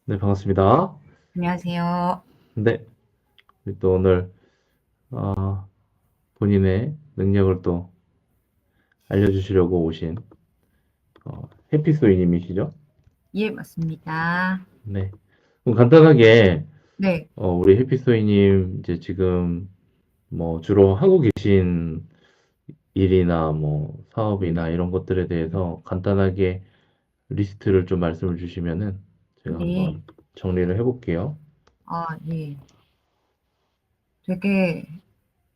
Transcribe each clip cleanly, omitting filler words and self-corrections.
네, 반갑습니다. 안녕하세요. 네, 우리 또 오늘 어, 본인의 능력을 또 알려주시려고 오신 해피소이님이시죠? 예, 맞습니다. 네. 그럼 간단하게 네, 우리 해피소이님 이제 지금 뭐 주로 하고 계신 일이나 뭐 사업이나 이런 것들에 대해서 간단하게 리스트를 좀 말씀을 주시면은 제가 네. 한번 정리를 해볼게요. 예. 되게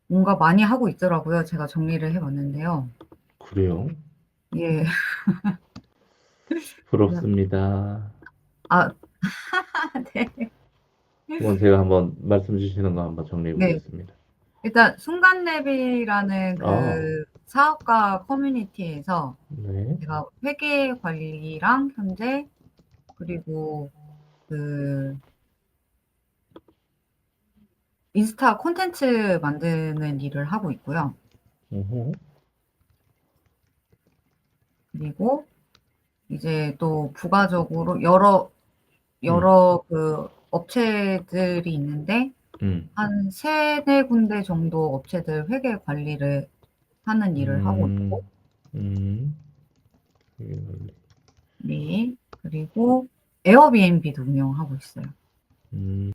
뭔가 많이 하고 있더라고요. 제가 정리를 해봤는데요. 그래요? 예. 그래서- 부럽습니다. 아, 네. 그건 제가 한번 말씀 주시는 거 한번 정리해 네. 보겠습니다. 일단, 순간랩이라는 아, 그 사업가 커뮤니티에서 네. 제가 회계 관리랑 현재, 그리고 그 인스타 콘텐츠 만드는 일을 하고 있고요. 어허. 그리고 이제 또 부가적으로 음, 여러 그 업체들이 있는데 음, 한 세네 군데 정도 업체들 회계 관리를 하는 일을 하고 있고, 음, 음, 네. 그리고 에어비앤비도 운영하고 있어요. 음.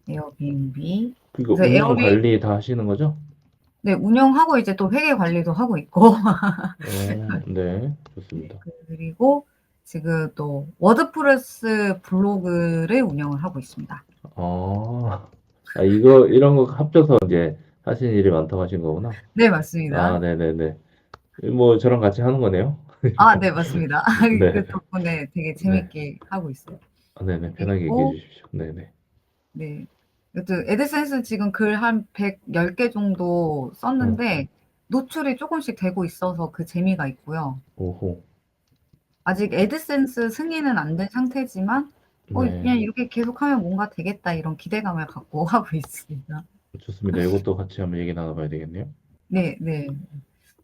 에어비앤비. 그거 그래서 운영 관리 다 하시는 거죠? 네, 운영하고 이제 또 회계 관리도 하고 있고, 네, 좋습니다. 그리고 지금 또 워드프레스 블로그를 운영을 하고 있습니다. 아, 이런 거 합쳐서 이제 하시는 일이 많다고 하신 거구나. 네, 맞습니다. 네네네. 뭐 저랑 같이 하는 거네요. 네, 맞습니다. 네, 그 덕분에 되게 네. 재밌게 하고 있어요. 네네, 편하게 얘기해 그리고 주십시오. 네네. 네. 여튼 애드센스 지금 글 한 110개 정도 응, 썼는데 노출이 조금씩 되고 있어서 그 재미가 있고요. 오호. 아직 애드센스 승인은 안 된 상태지만 네, 그냥 이렇게 계속하면 뭔가 되겠다 이런 기대감을 갖고 하고 있습니다. 좋습니다. 이것도 같이 한번 얘기 나눠봐야 되겠네요. 네, 네.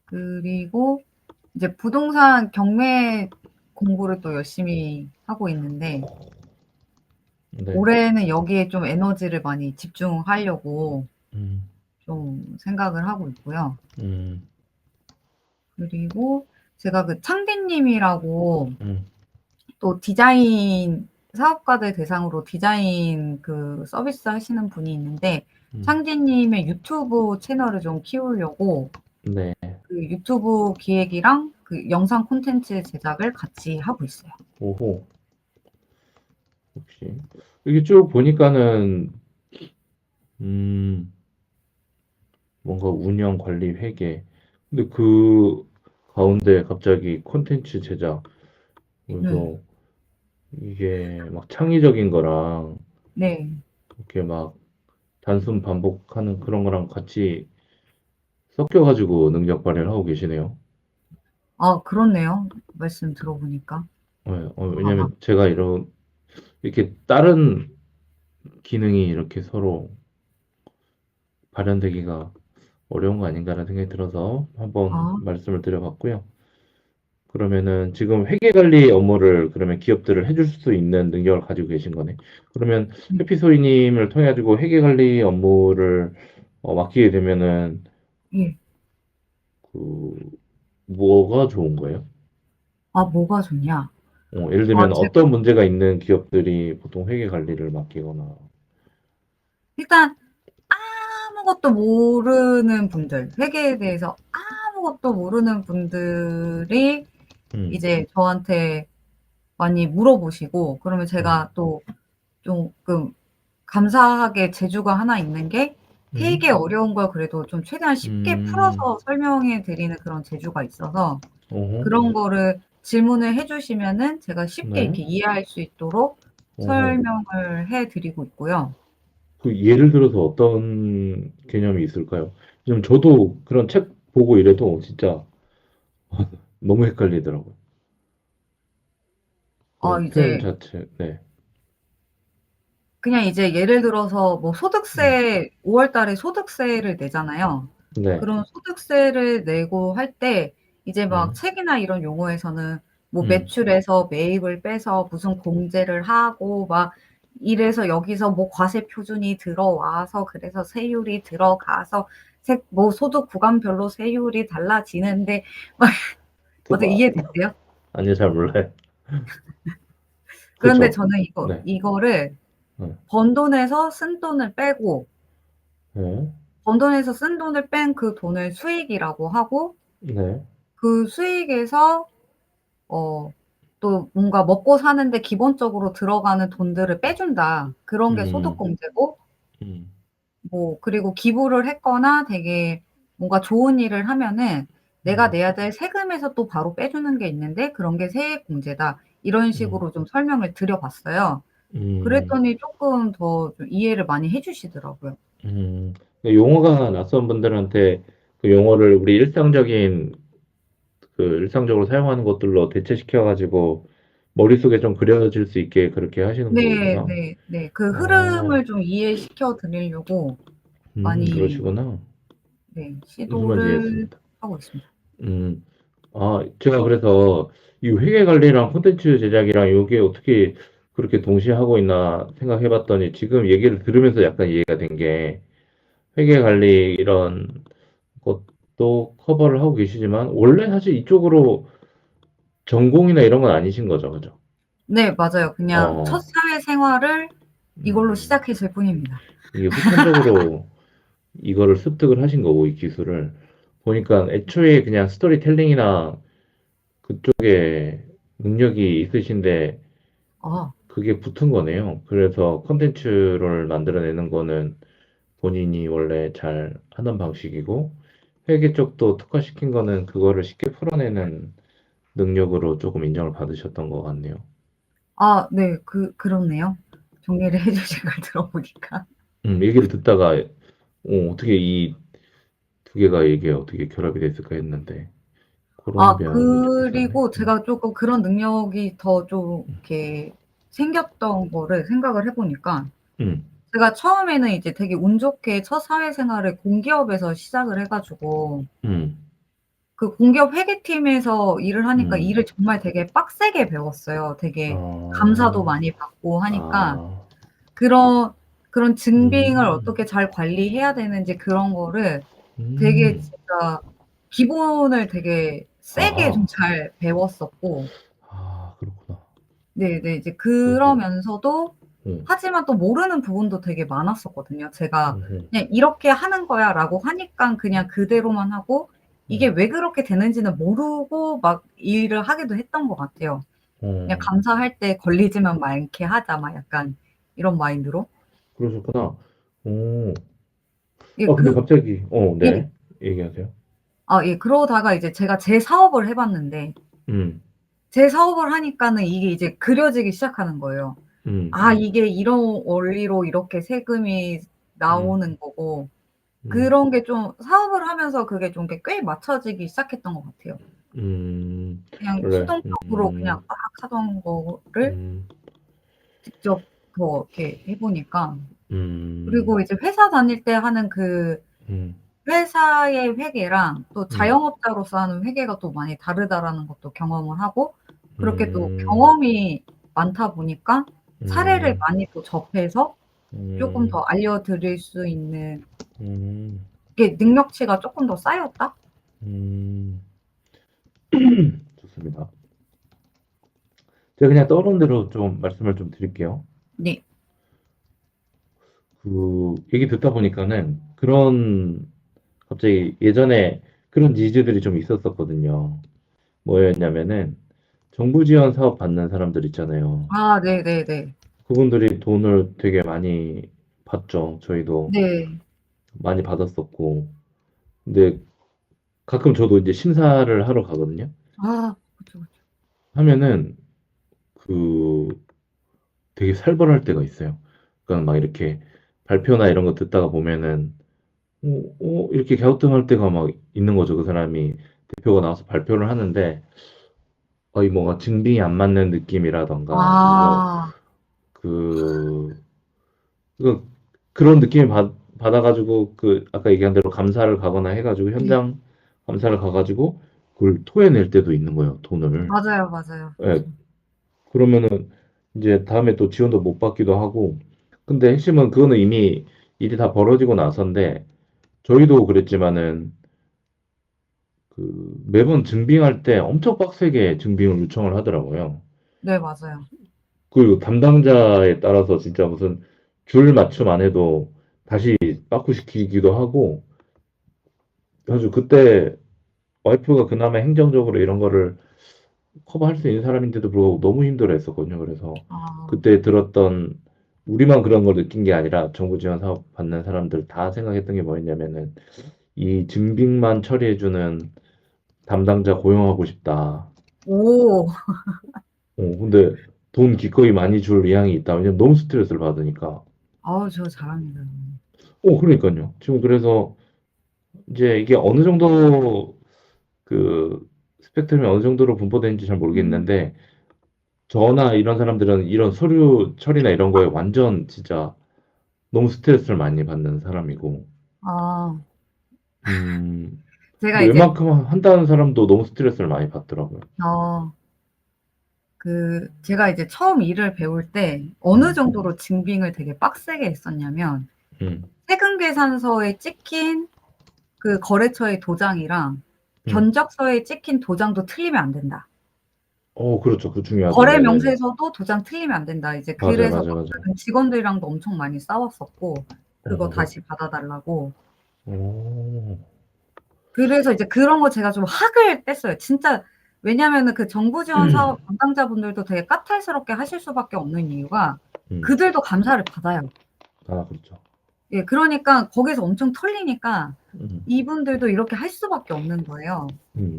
그리고 이제 부동산 경매 공부를 또 열심히 하고 있는데 네, 올해는 여기에 좀 에너지를 많이 집중하려고 음, 좀 생각을 하고 있고요. 음, 그리고 제가 그 창디님이라고 음, 또 디자인 사업가들 대상으로 디자인 그 서비스 하시는 분이 있는데 음. 창디님의 유튜브 채널을 좀 키우려고 네, 그 유튜브 기획이랑 그 영상 콘텐츠 제작을 같이 하고 있어요. 오호. 역시. 이게 쭉 보니까는, 음, 뭔가 운영, 관리, 회계. 근데 그 가운데 갑자기 콘텐츠 제작. 네. 그래서 이게 막 창의적인 거랑 네. 이렇게 막 단순 반복하는 그런 거랑 같이 섞여가지고 능력 발휘를 하고 계시네요. 그렇네요. 말씀 들어보니까. 네, 아, 왜냐면 제가 이렇게 다른 기능이 이렇게 서로 발현되기가 어려운 거 아닌가라는 생각이 들어서 한번 아, 말씀을 드려봤고요. 그러면은 지금 회계 관리 업무를 그러면 기업들을 해줄 수 있는 능력을 가지고 계신 거네. 그러면 해피소이님을 통해 가지고 회계 관리 업무를 맡기게 되면은 예. 그 뭐가 좋은 거예요? 뭐가 좋냐? 예를 들면 제가 어떤 문제가 있는 기업들이 보통 회계 관리를 맡기거나. 일단 아무것도 모르는 분들, 회계에 대해서 아무것도 모르는 분들이 음, 이제 저한테 많이 물어보시고, 그러면 음, 제가 또 조금 감사하게 재주가 하나 있는 게 음, 되게 어려운 걸 그래도 좀 최대한 쉽게 음, 풀어서 설명해 드리는 그런 재주가 있어서 어허, 그런 거를 질문을 해 주시면은 제가 쉽게 네, 이렇게 이해할 수 있도록 어허. 설명을 해 드리고 있고요. 그 예를 들어서 어떤 개념이 있을까요? 좀 저도 그런 책 보고 이래도 진짜 너무 헷갈리더라고요. 그 표현 이제 자체, 네. 그냥 이제 예를 들어서 뭐 음, 소득세 5월 달에 소득세를 내잖아요. 네, 그런 소득세를 내고 할 때 이제 막 네, 책이나 이런 용어에서는 뭐 음, 매출에서 매입을 빼서 무슨 공제를 하고 막 이래서 여기서 뭐 과세 표준이 들어와서 그래서 세율이 들어가서 뭐 소득 구간별로 세율이 달라지는데 막 어떻게 봐. 이해되세요? 아니요, 잘 몰라요. 그런데 그쵸? 저는 네. 이거를 네. 번 돈에서 쓴 돈을 빼고 네. 번 돈에서 쓴 돈을 뺀 그 돈을 수익이라고 하고 네. 그 수익에서 또 뭔가 먹고 사는데 기본적으로 들어가는 돈들을 빼준다. 그런 게 음. 소득공제고 음. 뭐 그리고 기부를 했거나 되게 뭔가 좋은 일을 하면은 내가 음. 내야 될 세금에서 또 바로 빼주는 게 있는데 그런 게 세액공제다. 이런 음. 식으로 좀 설명을 드려 봤어요. 음. 그랬더니 쪼끔 더 좀 이해를 많이 해 주시더라고요. 음. 용어가 낯선 분들한테 그 용어를 우리 일상적으로 사용하는 것들로 대체시켜 가지고 머릿속에 좀 그려질 수 있게 그렇게 하시는 네 거구나. 네 네. 그 어. 흐름을 좀 이해시켜 드리려고 많이 그러시구나. 네 무슨 말인지 시도를 이해했습니다. 하고 있습니다. 음. 제가 그래서 이 회계 관리랑 콘텐츠 제작이랑 요게 어떻게 그렇게 동시에 하고 있나 생각해 봤더니 지금 얘기를 들으면서 약간 이해가 된 게 회계 관리 이런 것도 커버를 하고 계시지만 원래 사실 이쪽으로 전공이나 이런 건 아니신 거죠, 그죠? 네 맞아요. 그냥 첫 어, 사회생활을 이걸로 음, 시작했을 뿐입니다. 이게 후천적으로 이거를 습득을 하신 거고, 이 기술을. 보니까 애초에 그냥 스토리텔링이나 그쪽에 능력이 있으신데 아. 그게 붙은 거네요. 그래서 컨텐츠를 만들어내는 거는 본인이 원래 잘 하던 방식이고, 회계 쪽도 특화시킨 거는 그거를 쉽게 풀어내는 능력으로 조금 인정을 받으셨던 것 같네요. 아 네. 그렇네요. 정리를 해 주신 걸 들어보니까. 얘기를 듣다가, 어떻게 이 두 개가 이게 어떻게 결합이 됐을까 했는데, 그런 아 면이 좀 있었네. 그리고 제가 쪼끔 그런 능력이 더 좀 이렇게 생겼던 거를 생각을 해 보니까 음, 제가 처음에는 이제 되게 운 좋게 첫 사회생활을 공기업에서 시작을 해 가지고 음, 그 공기업 회계팀에서 일을 하니까 음, 일을 정말 되게 빡세게 배웠어요. 되게 감사도 아, 많이 받고 하니까 아, 그런 증빙을 음, 어떻게 잘 관리해야 되는지 그런 거를 되게 음, 진짜 기본을 되게 세게 좀 아, 잘 배웠었고 그렇구나. 네네. 이제 그래서, 그러면서도 음, 하지만 또 모르는 부분도 되게 많았었거든요. 제가 음, 그냥 "이렇게 하는 거야."라고 하니깐 그냥 그대로만 하고 이게 음, 왜 그렇게 되는지는 모르고 막 일을 하기도 했던 것 같아요. 그냥 어, '감사할 때 걸리지만 않게 하자.' 막 약간 이런 마인드로. 그러셨구나. 오, 예 근데 그 갑자기, 예. 네, 얘기하세요. 예. 그러다가 이제 제가 제 사업을 해 봤는데 음, 제 사업을 하니까는 이게 이제 그려지기 시작하는 거예요. 음, 이게 이런 원리로 이렇게 세금이 음, 나오는 거고 음, 그런 게 좀 사업을 하면서 그게 좀 이렇게 꽤 맞춰지기 시작했던 것 같아요. 그냥 그래, 수동적으로 그냥 막 하던 거를 음, 직접 더 이렇게 해 보니까 음, 그리고 이제 회사 다닐 때 하는 그 음, 회사의 회계랑 또 음, 자영업자로서 하는 회계가 또 많이 다르다라는 것도 경험을 하고 그렇게 또 음, 경험이 많다 보니까 사례를 음, 많이 또 접해서 쪼끔 더 음, 알려드릴 수 있는 음, 이게 능력치가 쪼끔 더 쌓였다? 음, 좋습니다. 제가 그냥 떠오른 대로 좀 말씀을 좀 드릴게요. 네. 얘기 듣다 보니까는 갑자기 예전에 그런 니즈들이 좀 있었었거든요. 뭐였냐면은, 정부 지원 사업 받는 사람들 있잖아요. 네네네. 그분들이 돈을 되게 많이 받죠. 저희도 네. 많이 받았었고. 근데 가끔 저도 이제 심사를 하러 가거든요. 그쵸, 그쵸. 하면은, 그, 되게 살벌할 때가 있어요. 그러니까 막 이렇게 발표나 이런 거 듣다가 보면은, 이렇게 갸우뚱할 때가 막 있는 거죠. 그 사람이 대표가 나와서 발표를 하는데, 거의 뭔가 증빙이 안 맞는 느낌이라던가, 아. 그, 그, 그런 느낌을 받아가지고, 아까 얘기한 대로 감사를 가거나 해가지고, 네. 현장 감사를 가가지고, 그걸 토해낼 때도 있는 거예요, 돈을. 맞아요, 맞아요. 예, 그쵸. 그러면은, 이제 다음에 또 지원도 못 받기도 하고. 근데 핵심은 그거는 이미 일이 다 벌어지고 나서인데 저희도 그랬지만은 그 매번 증빙할 때 엄청 빡세게 증빙을 요청을 하더라고요. 네, 맞아요. 그리고 담당자에 따라서 진짜 무슨 줄 맞춤 안 해도 다시 빠꾸시키기도 하고. 아주 그때 와이프가 그나마 행정적으로 이런 거를 커버할 수 있는 사람인데도 불구하고 너무 힘들어 했었거든요. 그래서 아, 그때 들었던, 우리만 그런 걸 느낀 게 아니라 정부 지원 사업 받는 사람들 다 생각했던 게 뭐였냐면은 이 증빙만 처리해주는 담당자 고용하고 싶다. 오, 근데 돈 기꺼이 많이 줄 의향이 있다. 왜냐면 너무 스트레스를 받으니까. 아우, 저 잘합니다. 그러니까요. 지금 그래서 이제 이게 어느 정도 그 스펙트럼이 어느 정도로 분포되는지 잘 음. 모르겠는데 저나 이런 사람들은 이런 서류 처리나 이런 거에 완전 진짜 너무 스트레스를 많이 받는 사람이고, 아, 음, 제가 근데 이제, 웬만큼 한다는 사람도 너무 스트레스를 많이 받더라고요. 어, 제가 이제 처음 일을 배울 때 어느 음, 정도로 증빙을 되게 빡세게 했었냐면, 음, 세금 계산서에 찍힌 그 거래처의 도장이랑 음. 견적서에 찍힌 도장도 틀리면 안 된다. 그렇죠. 그 중요하죠. 거래 네네네. 명세서도 도장 틀리면 안 된다. 이제 맞아요, 그래서 맞아요, 막 맞아요. 직원들이랑도 엄청 많이 싸웠었고, 그거 어허허. 다시 받아 달라고. 오, 그래서 이제 그런 거 제가 좀 학을 뗐어요. 진짜. 왜냐면은 그 정부 지원 사업 담당자분들도 되게 까탈스럽게 하실 수밖에 없는 이유가 음, 그들도 감사를 받아요. 아, 그렇죠. 예, 그러니까 거기서 엄청 털리니까 음, 이분들도 이렇게 할 수밖에 없는 거예요.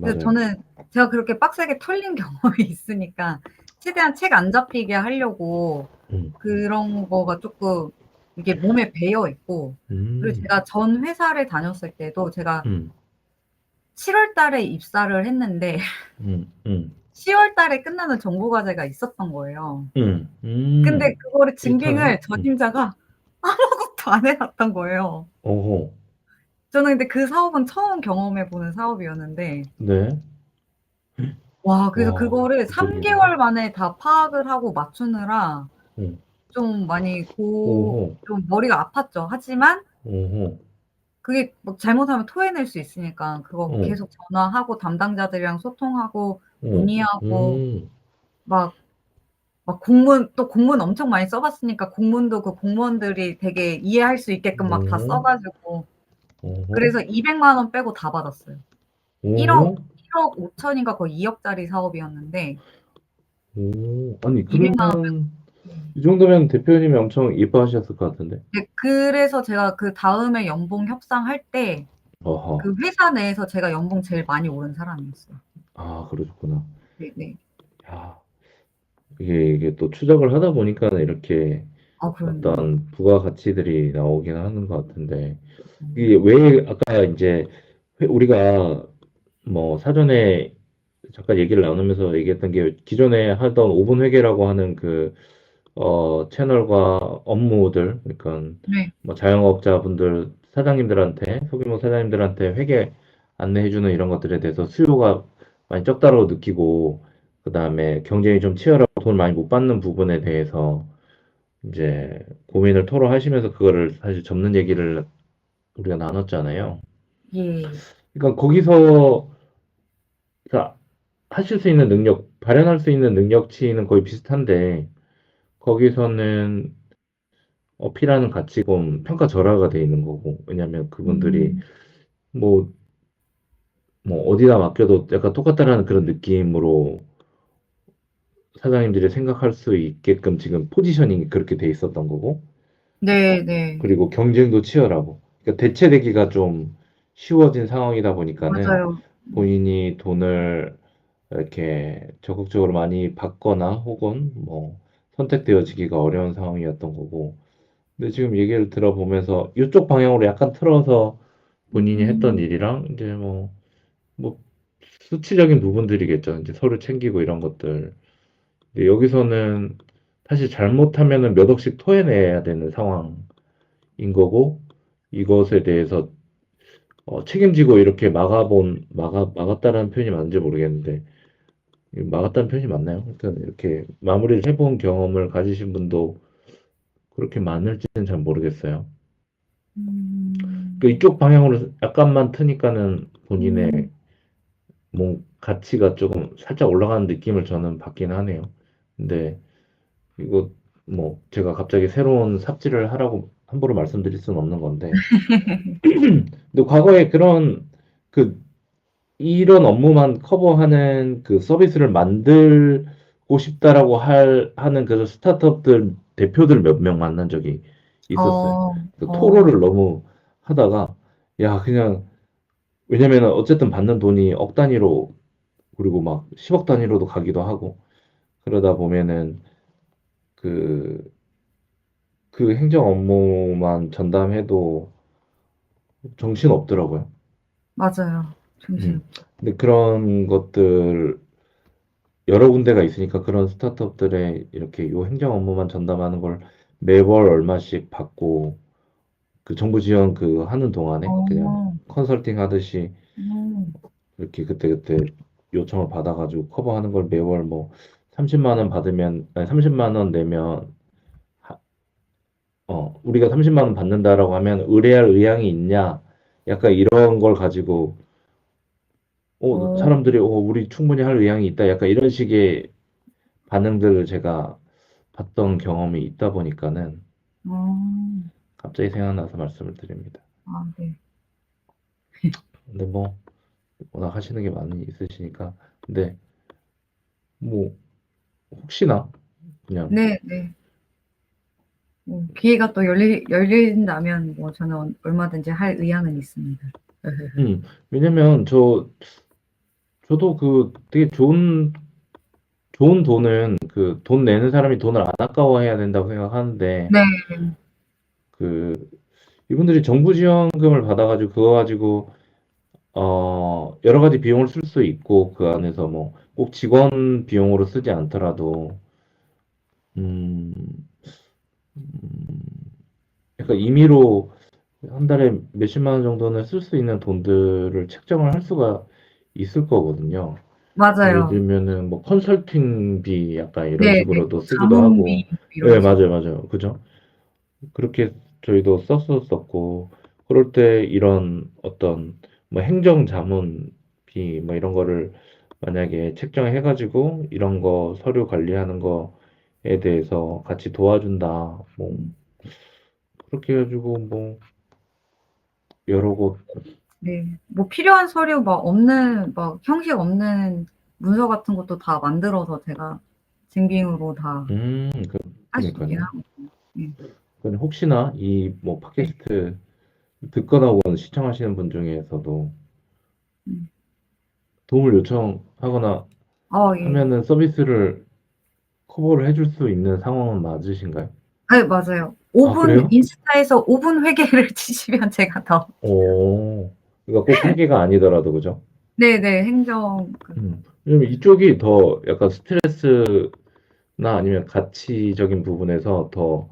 그래서 맞아요. 저는 제가 그렇게 빡세게 털린 경험이 있으니까 최대한 책 안 잡히게 하려고 음, 그런 거가 쪼끔 이게 몸에 배어 있고, 그리고 음, 제가 전 회사를 다녔을 때도 제가 음, 7월 달에 입사를 했는데 음, 음, 10월 달에 끝나는 정보 과제가 있었던 거예요. 근데 음. 그거를 비슷하네. 증빙을 전임자가 아무것도 안 해 놨던 거예요. 어허. 저는 근데 그 사업은 처음 경험해 보는 사업이었는데, 네. 와, 그래서 와, 그거를 3 대박이네. 개월 만에 다 파악을 하고 맞추느라 음, 좀 많이 오호, 좀 머리가 아팠죠. 하지만 오호, 그게 뭐 잘못하면 토해낼 수 있으니까 그거 뭐 어, 계속 전화하고 담당자들이랑 소통하고 어, 문의하고 음, 막 공문, 또 공문 엄청 많이 써 봤으니까 공문도 그 공무원들이 되게 이해할 수 있게끔 막 다 써 오, 가지고 오호, 그래서 200만 원 빼고 다 받았어요. 1억 오호, 1억 5천 인가 거의 2억 짜리 사업이었는데 오. 아니, 200만 원 그러면, 빼고. 이 정도면 대표님이 엄청 이뻐하셨을 것 같은데? 네, 그래서 제가 그다음에 연봉 협상할 때 어허, 그 회사 내에서 제가 연봉 제일 많이 오른 사람이었어요. 아, 그러셨구나. 네네. 야, 이게 또 추적을 하다 보니까는 이렇게 아, 그럼요. 어떤 부가가치들이 나오긴 하는 것 같은데, 이게 음. 왜 아까 이제 우리가 뭐 사전에 잠깐 얘기를 나누면서 얘기했던 게 기존에 하던 5분 회계라고 하는 그 채널과 업무들, 그러니까 네. 뭐 자영업자분들 사장님들한테 소규모 사장님들한테 회계 안내해주는 이런 것들에 대해서 수요가 많이 적다라고 느끼고 그다음에 경쟁이 좀 치열하고 돈을 많이 못 받는 부분에 대해서 이제 고민을 토로하시면서 그거를 사실 접는 얘기를 우리가 나눴잖아요. 예. 그러니까 거기서 자, 하실 수 있는 능력, 발현할 수 있는 능력치는 거의 비슷한데, 거기서는 어필하는 가치금 평가절하가 돼 있는 거고, 왜냐면 그분들이 음. 뭐, 뭐, 어디다 맡겨도 약간 똑같다라는 그런 느낌으로 사장님들이 생각할 수 있게끔 지금 포지셔닝이 그렇게 돼 있었던 거고, 네네. 그리고 경쟁도 치열하고, 그러니까 대체되기가 좀 쉬워진 상황이다 보니까는 맞아요. 본인이 돈을 이렇게 적극적으로 많이 받거나 혹은 뭐 선택되어지기가 어려운 상황이었던 거고. 근데 지금 얘기를 들어보면서 이쪽 방향으로 약간 틀어서 본인이 했던 음. 일이랑 이제 뭐 수치적인 부분들이겠죠. 이제 서로 챙기고 이런 것들. 근데 여기서는 사실 잘못하면은 몇 억씩 토해내야 되는 상황인 거고, 이것에 대해서 책임지고 이렇게 막았다라는 표현이 맞는지 모르겠는데, 막았다는 표현이 맞나요? 일단 이렇게 마무리를 해본 경험을 가지신 분도 그렇게 많을지는 잘 모르겠어요. 그 음, 이쪽 방향으로 약간만 트니까는 본인의 음, 뭐 가치가 조금 살짝 올라가는 느낌을 저는 받긴 하네요. 근데 이거 뭐 제가 갑자기 새로운 삽질을 하라고 함부로 말씀드릴 수는 없는 건데, 근데 과거에 그런 그 이런 업무만 커버하는 그 서비스를 만들고 싶다라고 하는 그 스타트업들 대표들 몇 명 만난 적이 있었어요. 어, 그 어, 토로를 너무 하다가, 야, 그냥, 왜냐면은 어쨌든 받는 돈이 억 단위로, 그리고 막 10억 단위로도 가기도 하고, 그러다 보면은 그, 그 행정 업무만 전담해도 정신 없더라고요. 맞아요. 정신. 근데 그런 것들 여러 군데가 있으니까 그런 스타트업들의 이렇게 요 행정 업무만 전담하는 걸 매월 얼마씩 받고 그 정부 지원 그 하는 동안에 그냥 어, 컨설팅 하듯이 음, 이렇게 그때그때 요청을 받아가지고 커버하는 걸 매월 뭐 30만 원 받으면 아니 30만 원 내면 우리가 30만 원 받는다라고 하면 의뢰할 의향이 있냐 약간 이런 걸 가지고 어, 사람들이 우리 충분히 할 의향이 있다 약간 이런 식의 반응들을 제가 봤던 경험이 있다 보니까는 어, 갑자기 생각나서 말씀을 드립니다. 아, 네. 근데 뭐 워낙 하시는 게 많이 있으시니까 근데 뭐 혹시나 그냥 네, 네. 기회가 또 열린다면 뭐 저는 얼마든지 할 의향은 있습니다. 왜냐면 저도 그 되게 좋은 돈은 그 돈 내는 사람이 돈을 안 아까워해야 된다고 생각하는데 네, 그 이분들이 정부 지원금을 받아가지고 그거 가지고 여러 가지 비용을 쓸 수 있고 그 안에서 뭐 꼭 직원 비용으로 쓰지 않더라도 음, 약간 임의로 한 달에 몇십만 원 정도는 쓸 수 있는 돈들을 책정을 할 수가 있을 거거든요. 예를 맞아요. 들면은 뭐 컨설팅비 약간 이런 네, 네. 식으로도 뭐 쓰기도 하고, 자문비 예, 이런 식으로. 맞아요, 맞아요. 그죠? 그렇게 저희도 썼었었고, 그럴 때 이런 어떤 뭐 행정자문비 뭐 이런 거를 만약에 책정해가지고 이런 거 서류 관리하는 거에 대해서 같이 도와준다. 뭐 그렇게 해가지고 뭐 여러 곳, 네. 뭐 필요한 서류 막 없는 막 형식 없는 문서 같은 것도 다 만들어서 제가 증빙으로 다 할 수 있긴 그러니까요. 하거든요. 네. 그럼 혹시나 이 뭐 네. 팟캐스트 듣거나 혹은 시청하시는 분 중에서도 음. 도움을 요청하거나 예. 하면은 서비스를 커버를 해줄 수 있는 상황은 맞으신가요? 네, 맞아요. 아, 5분 그래요? 인스타에서 5분 회계를 치시면 제가 다 그러니까 꼭 회계가 아니더라도, 그죠? 네네. 행정 왜냐면 이쪽이 더 약간 스트레스나 아니면 가치적인 부분에서 더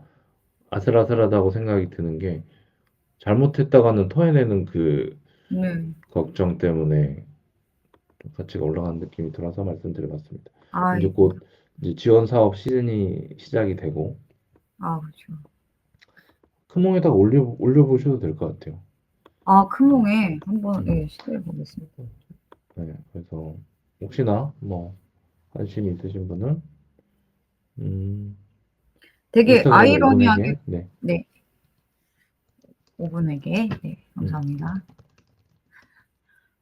아슬아슬하다고 생각이 드는 게 잘못했다가는 토해내는 그 네. 걱정 때문에 좀 가치가 올라가는 느낌이 들어서 말씀드려봤습니다. 이제 아이고. 곧 이제 지원 사업 시즌이 시작이 되고 그쵸. 크몽에다가 올려보셔도 될 것 같아요. 크몽에 한번 음, 예 시도해 보겠습니다. 네, 그래서 혹시나 뭐 관심이 있으신 분은 음, 되게 인스타그램 아이러니하게 5분에게 네, 네. 5분 회계. 네. 음, 감사합니다.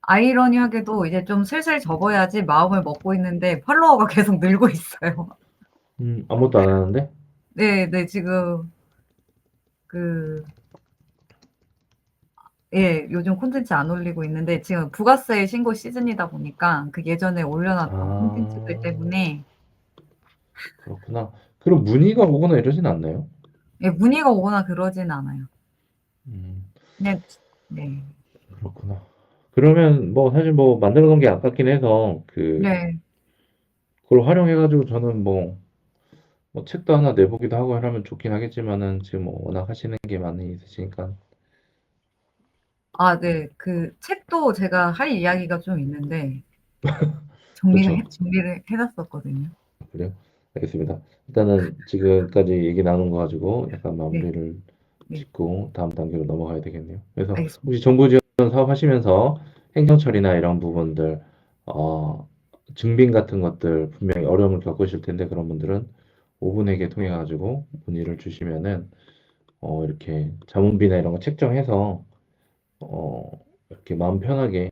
아이러니하게도 이제 좀 슬슬 접어야지 마음을 먹고 있는데 팔로워가 계속 늘고 있어요. 아무것도 안 하는데 네, 네, 지금 그, 예, 요즘 콘텐츠 안 올리고 있는데 지금 부가세 신고 시즌이다 보니까 그 예전에 올려놨던 콘텐츠들 아 때문에 그렇구나. 그럼 문의가 오거나 이러진 않나요? 예, 문의가 오거나 그러진 않아요. 음, 그냥, 네. 그렇구나. 그러면 뭐 사실 뭐 만들어 놓은 게 아깝긴 해서 네. 그걸 활용해가지고 저는 뭐 책도 하나 내보기도 하고 이러면 좋긴 하겠지만은 지금 뭐 워낙 하시는 게 많이 있으시니까 네. 그 책도 제가 할 이야기가 좀 있는데 그렇죠. 준비를 해놨었거든요. 그래요? 알겠습니다. 일단은 지금까지 얘기 나눈 거 가지고 약간 네, 마무리를 네, 짓고 다음 단계로 넘어가야 되겠네요. 그래서 알겠습니다. 혹시 정부 지원 사업하시면서 행정 처리나 이런 부분들, 어, 증빙 같은 것들 분명히 어려움을 겪으실 텐데 그런 분들은 오분에게 통해 가지고 문의를 주시면은 이렇게 자문비나 이런 거 책정해서 어, 이렇게 마음 편하게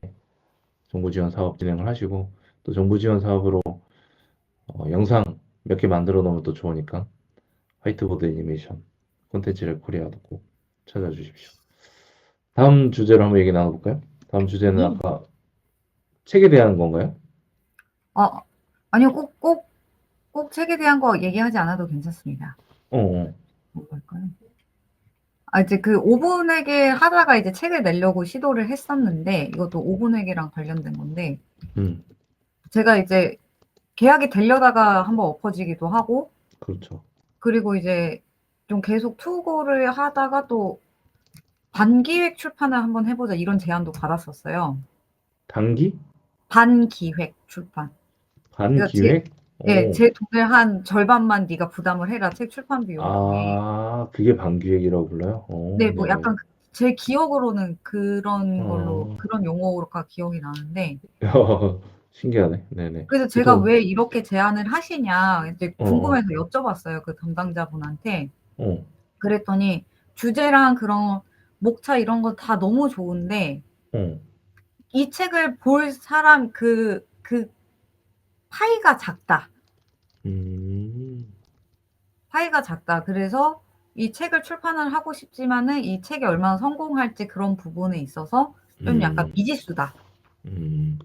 정부 지원 사업 진행을 하시고 또 정부 지원 사업으로 영상 몇 개 만들어 놓으면 또 좋으니까 화이트보드 애니메이션 콘텐츠를 코리아도 꼭 찾아주십시오. 다음 주제로 한번 얘기 나눠볼까요? 다음 주제는 네. 아까 책에 대한 건가요? 어, 아니요, 꼭 책에 대한 거 얘기하지 않아도 괜찮습니다. 어, 어. 뭐 할까요? 아, 이제 그 오분에게 하다가 이제 책을 내려고 시도를 했었는데, 이것도 오분에게랑 관련된 건데, 음, 제가 이제 계약이 되려다가 한번 엎어지기도 하고, 그렇죠. 그리고 이제 좀 계속 투고를 하다가 또 반기획 출판을 한번 해보자 이런 제안도 받았었어요. 단기? 반기획 출판. 그래서 반기획? 예, 오, 제 돈을 한 절반만 네가 부담을 해라, 책 출판 비용 중에. 아, 그게 반기획이라고 불러요? 오, 네, 뭐 네네. 약간 제 기억으로는 그런 걸로, 어, 그런 용어가 기억이 나는데, 신기하네. 네네. 그래서 제가 보통, 왜 이렇게 제안을 하시냐, 이제 어, 어, 궁금해서 여쭤봤어요, 그 담당자분한테. 어, 그랬더니, 주제랑 그런 목차 이런 거 다 너무 좋은데, 어, 이 책을 볼 사람 그 파이가 작다. 음, 파이가 작다. 그래서 이 책을 출판을 하고 싶지만은 이 책이 얼마나 성공할지 그런 부분에 있어서 좀 약간 음, 미지수다. 음,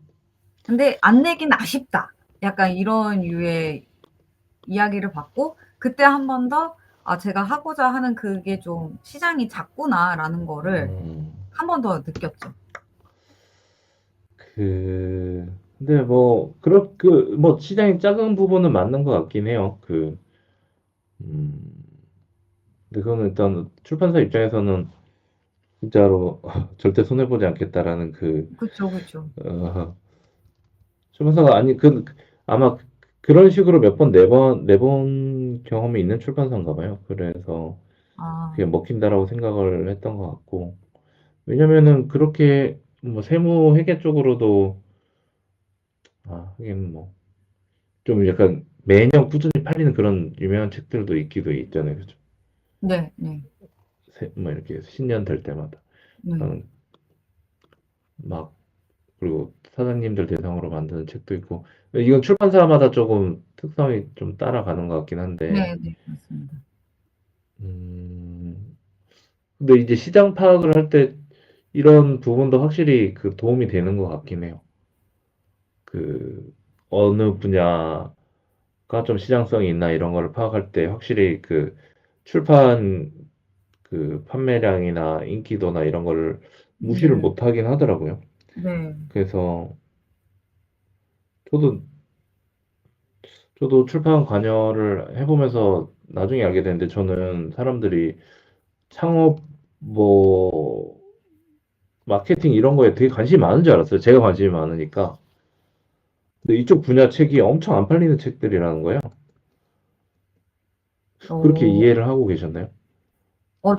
근데 안 내긴 아쉽다. 약간 이런 류의 이야기를 받고 그때 한 번 더 '아 제가 하고자 하는 그게 좀 시장이 작구나.'라는 거를 음. 한 번 더 느꼈죠. 근데 뭐, 시장이 작은 부분은 맞는 것 같긴 해요. 음, 근데 그거는 일단 출판사 입장에서는 진짜로 절대 손해보지 않겠다라는 그쵸, 그쵸. 어, 출판사가 아니, 아마 그런 식으로 몇 번, 내본 경험이 있는 출판사인가 봐요. 그래서 아 그게 먹힌다라고 생각을 했던 것 같고. 왜냐면은 그렇게 뭐 세무 회계 쪽으로도, 하긴 뭐. 좀 약간 매년 꾸준히 팔리는 그런 유명한 책들도 있기도 있잖아요. 그죠? 네 네. 뭐 이렇게 신년 될 때마다. 네. 저는 막, 그리고 사장님들 대상으로 만드는 책도 있고, 이건 출판사마다 조금 특성이 좀 따라가는 것 같긴 한데, 네네. 맞습니다. 음, 근데 이제 시장 파악을 할 때 이런 부분도 확실히 도움이 되는 것 같긴 해요. 어느 분야가 좀 시장성이 있나 이런 거를 파악할 때 확실히 출판 판매량이나 인기도나 이런 거를 무시를 네. 못 하긴 하더라고요. 네. 그래서 저도 출판 관여를 해보면서 나중에 알게 됐는데 저는 사람들이 창업 뭐 마케팅 이런 거에 되게 관심이 많은 줄 알았어요. 제가 관심이 많으니까. 근데 이쪽 분야 책이 엄청 안 팔리는 책들이라는 거예요. 그렇게 어. 이해를 하고 계셨나요?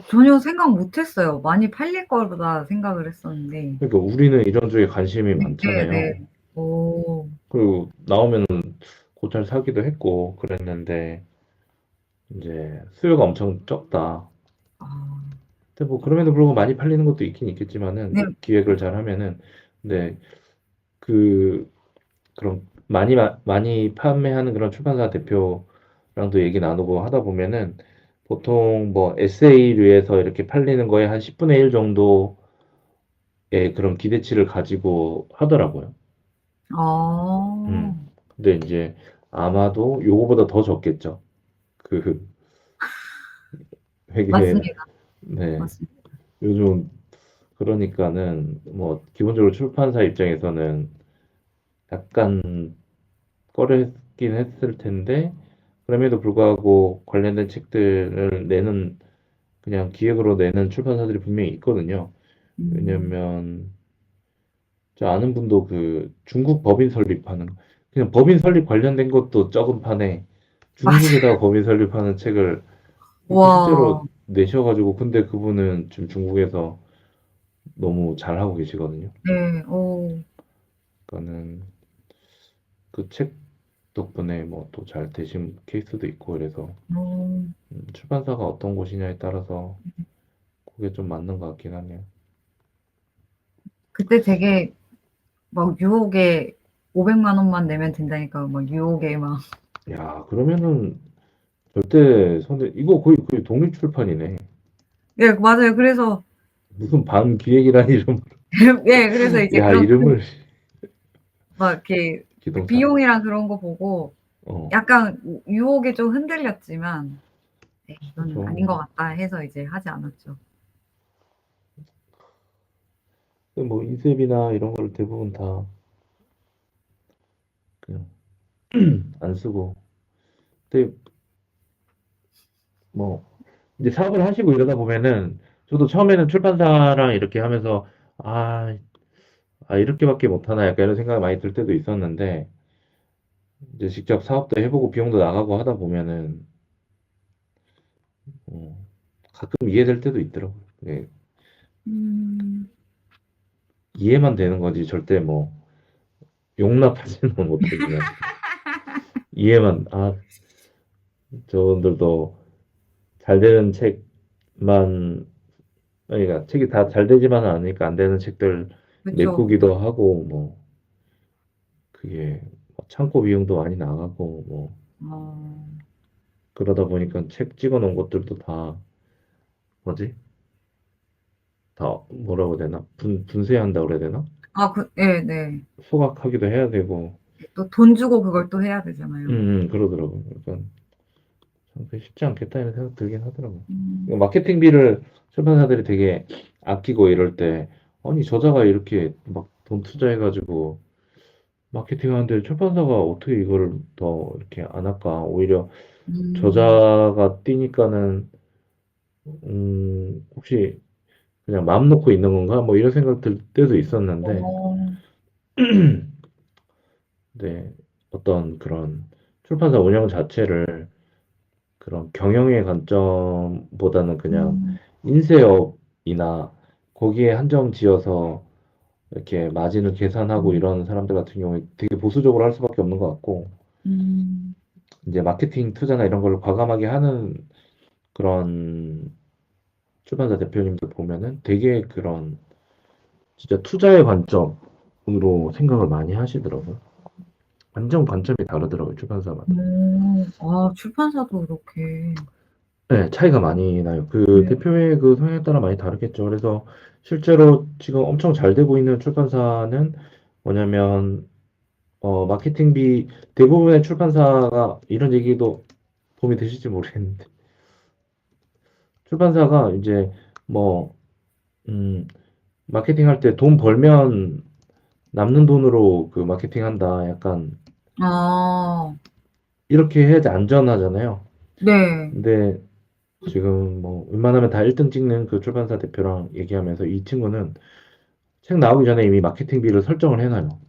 전혀 생각 못 했어요. 많이 팔릴 거다 생각을 했었는데. 그러니까 우리는 이런 쪽에 관심이 네 네네. 많잖아요. 어. 그리고 나오면 곧잘 사기도 했고 그랬는데 이제 수요가 엄청 적다. 아. 근데 뭐 그럼에도 불구하고 많이 팔리는 것도 있긴 있겠지만은 네. 기획을 잘 하면은 근데 그 그런 많이 판매하는 그런 출판사 대표랑도 얘기 나누고 하다 보면은 보통 뭐 에세이류에서 이렇게 팔리는 거에 한 10분의 1 정도의 그런 기대치를 가지고 하더라고요. 아. 음. 근데 이제 아마도 요거보다 더 적겠죠. 그 회계 맞습니다. 네. 맞습니다. 요즘 그러니까는 뭐 기본적으로 출판사 입장에서는 약간 꺼려했긴 했을 텐데 그럼에도 불구하고 관련된 책들을 내는 그냥 기획으로 내는 출판사들이 분명히 있거든요. 음. 왜냐면 저 아는 분도 중국 법인 설립하는 그냥 법인 설립 관련된 것도 적은 판에 중국에다가 맞아요. 법인 설립하는 책을 이렇게 와. 실제로 내셔가지고 근데 그분은 지금 중국에서 너무 잘하고 계시거든요. 네. 오. 그러니까는 그 책 덕분에 뭐 또 잘 되신 케이스도 있고 그래서 오. 출판사가 어떤 곳이냐에 따라서 그게 좀 맞는 것 같긴 하네요. 그때 되게 막 유혹에 500만 원만 내면 된다니까 막 유혹에 막. 야, 그러면은 절대 손해, 이거 거의 독립출판이네. 예, 맞아요. 그래서 무슨 반기획이라는 이름, 예, 그래서 이제 야, 그런 큰 이름을, 막 이렇게 기동차. 비용이랑 그런 거 보고 어, 약간 유혹에 좀 흔들렸지만 '에이 이거는 아닌 것 그죠. 같다.' 해서 이제 하지 않았죠. 뭐, 인셉이나 이런 걸 대부분 다 그냥 안 쓰고. 근데 뭐, 이제 사업을 하시고 이러다 보면은, 저도 처음에는 출판사랑 이렇게 하면서, 아, 이렇게밖에 못하나, 약간 이런 생각이 많이 들 때도 있었는데, 이제 직접 사업도 해보고 비용도 나가고 하다 보면은, 어, 가끔 이해될 때도 있더라고요. 예, 음. 이해만 되는 거지, 절대 뭐, 용납하지는 못하지만, 이해만, 저분들도 잘 되는 책만, 그러니까 책이 다 잘 되지만은 않으니까 안 되는 책들 그쵸. 메꾸기도 하고, 뭐, 그게 뭐 창고 비용도 많이 나가고, 뭐, 어. 그러다 보니까 책 찍어 놓은 것들도 다, 뭐지? 다 뭐라고 해야 되나? 분쇄한다고 그래야 되나? 아 예 네. 소각하기도 해야 되고, 또 돈 주고 그걸 또 해야 되잖아요. 그러더라고요. 그러니까 참 그게 쉽지 않겠다 이런 생각 들긴 하더라고요. 음. 마케팅비를 출판사들이 되게 아끼고 이럴 때, 아니, 저자가 이렇게 막 돈 투자해가지고 마케팅하는데 출판사가 어떻게 이거를 더 이렇게 안 할까? 오히려 음. 저자가 뛰니까는, 혹시 그냥 마음 놓고 있는 건가? 뭐 이런 생각 들 때도 있었는데, 어. 네, 어떤 그런 출판사 운영 자체를 그런 경영의 관점보다는 그냥 음. 인쇄업이나 거기에 한정 지어서 이렇게 마진을 계산하고 음. 이런 사람들 같은 경우에 되게 보수적으로 할 수밖에 없는 것 같고, 음. 이제 마케팅 투자나 이런 걸로 과감하게 하는 그런 출판사 대표님들 보면은 되게 그런 진짜 투자의 관점으로 생각을 많이 하시더라고요. 완전 관점이 다르더라고요, 출판사마다. 아 출판사도 그렇게. 네, 차이가 많이 나요. 그 네. 대표의 그 성향에 따라 많이 다르겠죠. 그래서 실제로 지금 엄청 잘 되고 있는 출판사는 뭐냐면, 마케팅비, 대부분의 출판사가 이런 얘기도 도움이 되실지 모르겠는데, 출판사가 이제 뭐, 마케팅 할 때 돈 벌면 남는 돈으로 그 마케팅 한다. 약간 아. 이렇게 해야지 안전하잖아요. 네. 근데 지금 뭐 웬만하면 다 1등 찍는 그 출판사 대표랑 얘기하면서 이 친구는 책 나오기 전에 이미 마케팅비를 설정을 해놔요.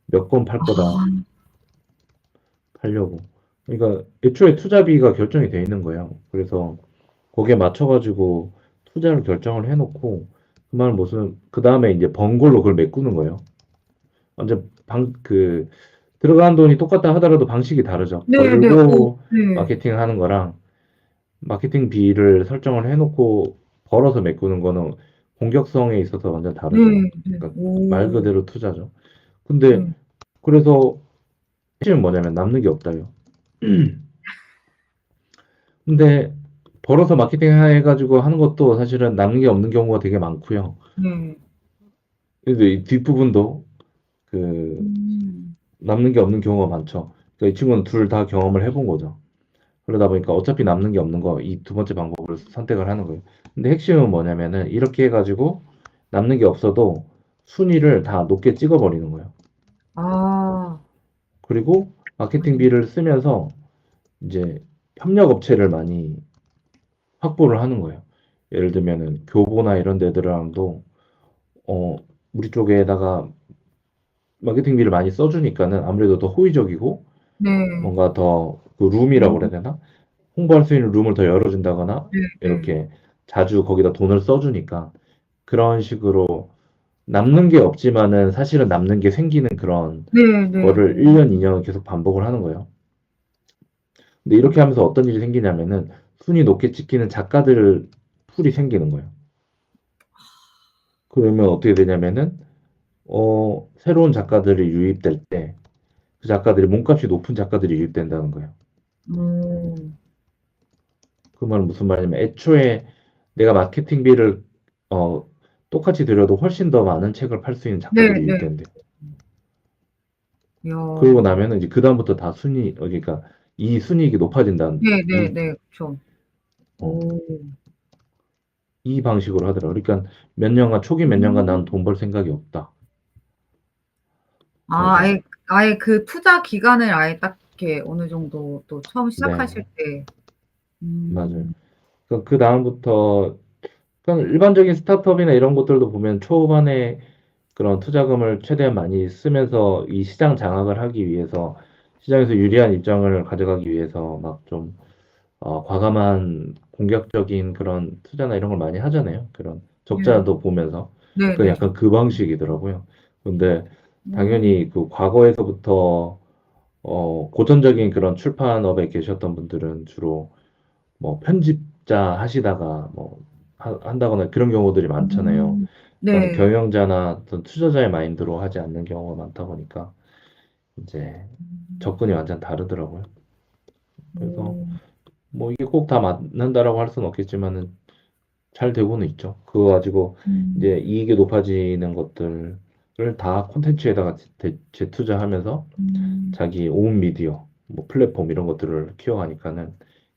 몇 권 팔 거다 아. 팔려고. 그러니까 애초에 투자비가 결정이 돼 있는 거예요. 그래서 거기에 맞춰가지고 투자를 결정을 해놓고 그 말은 무슨 그 다음에 이제 번 걸로 그걸 메꾸는 거예요. 완전 들어간 돈이 똑같다 하더라도 방식이 다르죠. 네네. 벌고 네. 마케팅 하는 거랑 마케팅비를 설정을 해놓고 벌어서 메꾸는 거는 공격성에 있어서 완전 다르죠. 네. 네. 그러니까 말 오. 그대로 투자죠. 근데 네. 그래서 핵심은 뭐냐면 남는 게 없다요. 근데 벌어서 마케팅 해가지고 하는 것도 사실은 남는 게 없는 경우가 되게 많고요. 네. 근데 이 뒷부분도 그 음. 남는 게 없는 경우가 많죠. 그러니까 이 친구는 둘 다 경험을 해본 거죠. 그러다 보니까 어차피 남는 게 없는 거, 이 두 번째 방법을 선택을 하는 거예요. 근데 핵심은 뭐냐면은 이렇게 해가지고 남는 게 없어도 순위를 다 높게 찍어버리는 거예요. 아. 그리고 마케팅비를 쓰면서 이제 협력 업체를 많이 확보를 하는 거예요. 예를 들면은 교보나 이런 데들랑도 어, 우리 쪽에다가 마케팅비를 많이 써주니까는 아무래도 더 호의적이고 네. 뭔가 더 그 룸이라고 그래야 되나? 홍보할 수 있는 룸을 더 열어준다거나 네네. 이렇게 자주 거기다 돈을 써주니까 그런 식으로 남는 게 없지만은 사실은 남는 게 생기는 그런 네네. 거를 1년, 2년 계속 반복을 하는 거예요. 근데 이렇게 하면서 어떤 일이 생기냐면은 순위 높게 찍히는 작가들 풀이 생기는 거예요. 그러면 어떻게 되냐면은 새로운 작가들이 유입될 때 그 작가들이 몸값이 높은 작가들이 유입된다는 거예요. 음. 그 말은 무슨 말이냐면 애초에 내가 마케팅비를 어, 똑같이 들여도 훨씬 더 많은 책을 팔 수 있는 작가들이 네네. 유입된대. 그러고 이야. 나면은 이제 그다음부터 다 순위, 그러니까 이 순이익이 높아진다는, 네네네. 그쵸. 어, 오. 이 방식으로 하더라고요. 그러니까 몇 년간, 초기 몇 년간 음. 나는 돈 벌 생각이 없다. 아, 그래서, 아예 그 투자 기간을 아예 딱 이렇게 어느 정도 또 처음 네, 시작하실 때. 맞아요. 음. 그 다음부터, 그냥 일반적인 스타트업이나 이런 것들도 보면 초반에 그런 투자금을 최대한 많이 쓰면서 이 시장 장악을 하기 위해서, 시장에서 유리한 입장을 가져가기 위해서 막 좀, 과감한 공격적인 그런 투자나 이런 걸 많이 하잖아요. 그런 네. 적자도 보면서. 그 네네. 약간 그 방식이더라고요. 근데 음. 당연히 그 과거에서부터 고전적인 그런 출판업에 계셨던 분들은 주로 뭐 편집자 하시다가 뭐 한다거나 그런 경우들이 많잖아요. 그런 네. 경영자나 어떤 투자자의 마인드로 하지 않는 경우가 많다 보니까 이제 음. 접근이 완전 다르더라고요. 그래서 오. 뭐 이게 꼭 다 맞는다라고 할 수는 없겠지만은 잘 되고는 있죠. 그거 가지고 음. 이제 이익이 높아지는 것들을 다 콘텐츠에다가 재투자하면서 음. 자기 온 미디어, 뭐 플랫폼 이런 것들을 키워가니까는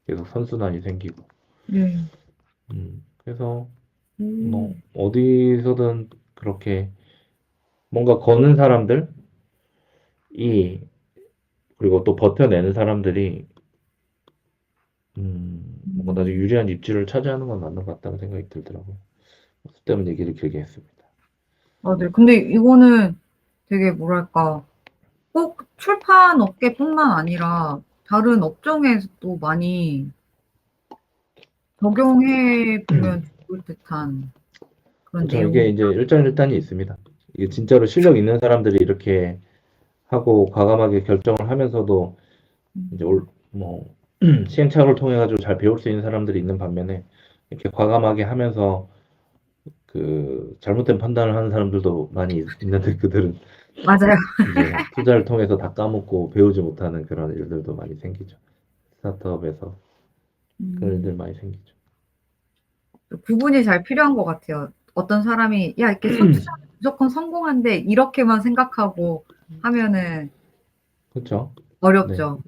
계속 선순환이 생기고. 네. 그래서 뭐 음. 어디서든 그렇게 뭔가 거는 사람들이 그리고 또 버텨내는 사람들이 뭔가 나중에 음. 유리한 입지를 차지하는 건 맞는 것 같다는 생각이 들더라고요. 때문에 얘기를 길게 했습니다. 아, 네. 근데 이거는 되게 뭐랄까, 꼭 출판 업계뿐만 아니라 다른 업종에서도 많이 적용해 보면 좋을 듯한 그런 그렇죠. 이게 이제 내용이다. 일장일단이 있습니다. 이게 진짜로 실력 있는 사람들이 이렇게 하고 과감하게 결정을 하면서도 이제 음. 뭐 시행착오를 통해 가지고 잘 배울 수 있는 사람들이 있는 반면에 이렇게 과감하게 하면서 그 잘못된 판단을 하는 사람들도 많이 있는데 그들은 맞아요. 이제 투자를 통해서 다 까먹고 배우지 못하는 그런 일들도 많이 생기죠. 스타트업에서 그런 일들 음. 많이 생기죠. 구분이 잘 필요한 것 같아요. 어떤 사람이 야, 이렇게 선투자는 무조건 성공한대 이렇게만 생각하고 하면은 그렇죠. 네. 어렵죠.